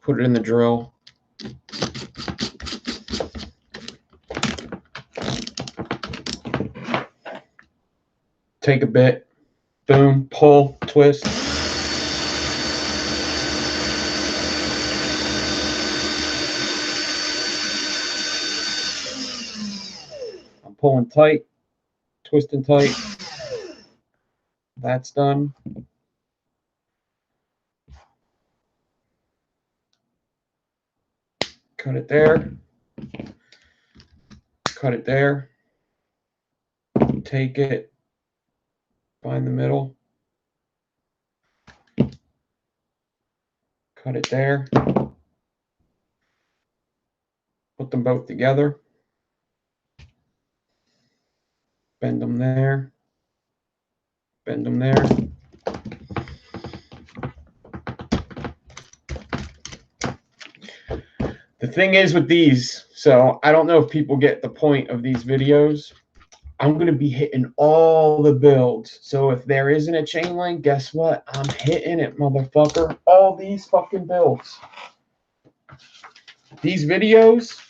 Put it in the drill. Take a bit. Boom, pull, twist. I'm pulling tight, twisting tight. That's done. Cut it there. Cut it there. Take it. Find the middle. Cut it there. Put them both together. Bend them there. Bend them there. The thing is with these, so I don't know if people get the point of these videos. I'm going to be hitting all the builds. So if there isn't a chain link, guess what? I'm hitting it, motherfucker. All these fucking builds. These videos,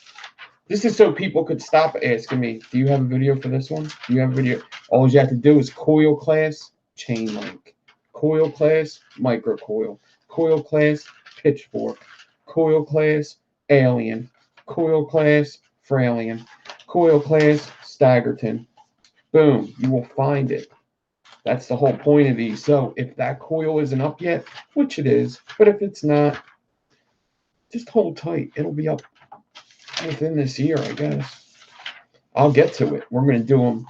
this is so people could stop asking me, do you have a video for this one? Do you have a video? All you have to do is coil class, chain link. Coil class, micro coil. Coil class, pitchfork. Coil class, alien. Coil class, Fralian. Coil class, Staggerton. Boom, you will find it. That's the whole point of these. So if that coil isn't up yet, which it is, but if it's not, just hold tight. It'll be up within this year, I guess. I'll get to it. We're going to do them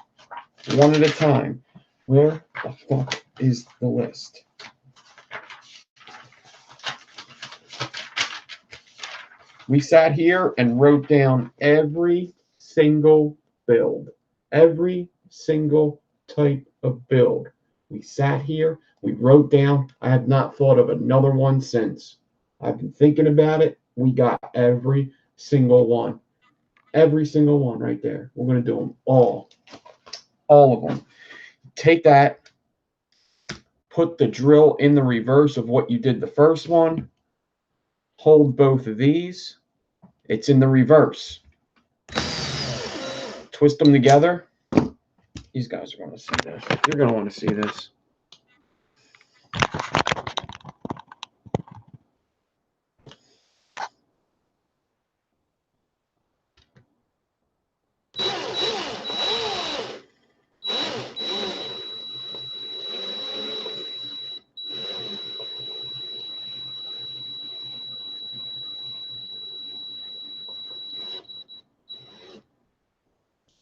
one at a time. Where the fuck is the list? We sat here and wrote down every single build. Every single type of build. We sat here, we wrote down. I have not thought of another one since. I've been thinking about it. We got every single one. Every single one right there. We're going to do them all. All of them. Take that. Put the drill in the reverse of what you did the first one. Hold both of these. It's in the reverse. Twist them together. These guys are going to see this. You're going to want to see this.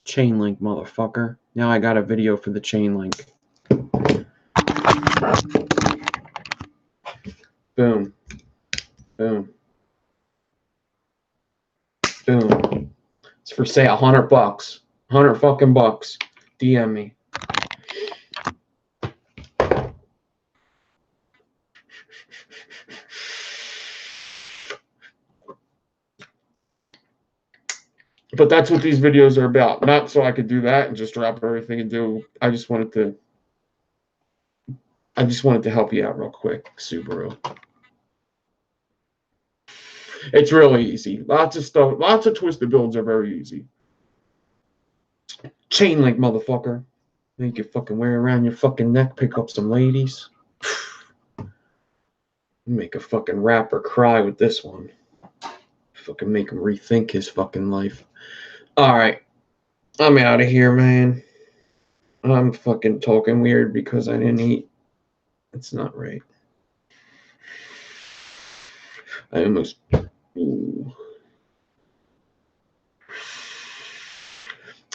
Chain link, motherfucker. Now I got a video for the chain link. Boom. Boom. Boom. It's for sale. $100. $100 fucking bucks. DM me. But that's what these videos are about. Not so I could do that and just drop everything and do. I just wanted to help you out real quick, Subaru. It's really easy. Lots of stuff. Lots of twisted builds are very easy. Chain link, motherfucker. Make you fucking wear around your fucking neck. Pick up some ladies. Make a fucking rapper cry with this one. Fucking make him rethink his fucking life. All right. I'm out of here, man. I'm fucking talking weird because I didn't eat. It's not right. I almost. Ooh.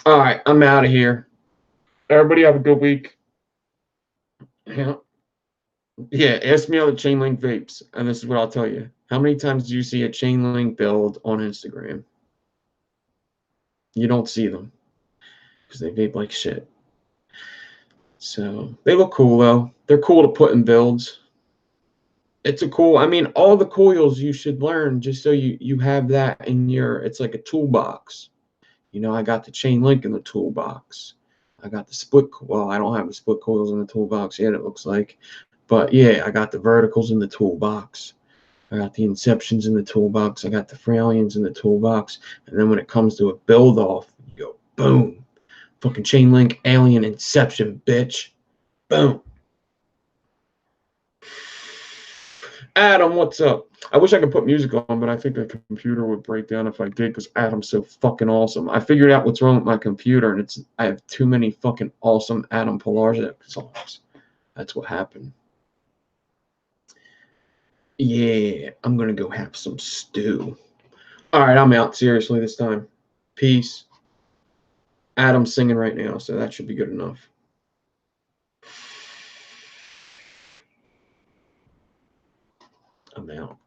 All right, I'm out of here. Everybody have a good week. Yeah, ask me on the chain link vapes, and this is what I'll tell you. How many times do you see a chain link build on Instagram? You don't see them because they vape like shit. So they look cool though. They're cool to put in builds. It's a cool. I mean, all the coils you should learn just so you have that in your. It's like a toolbox. I got the chain link in the toolbox. I got the split. Well, I don't have the split coils in the toolbox yet. It looks like, but yeah, I got the verticals in the toolbox. I got the inceptions in the toolbox. I got the Fralians in the toolbox. And then when it comes to a build off, you go boom, fucking chain link, alien, inception, bitch, boom. Adam, what's up? I wish I could put music on, but I think the computer would break down if I did because Adam's so fucking awesome. I figured out what's wrong with my computer, and I have too many fucking awesome Adam Pilarczyk songs. That's what happened. Yeah, I'm gonna go have some stew. All right, I'm out seriously this time. Peace. Adam's singing right now, so that should be good enough. I'm out.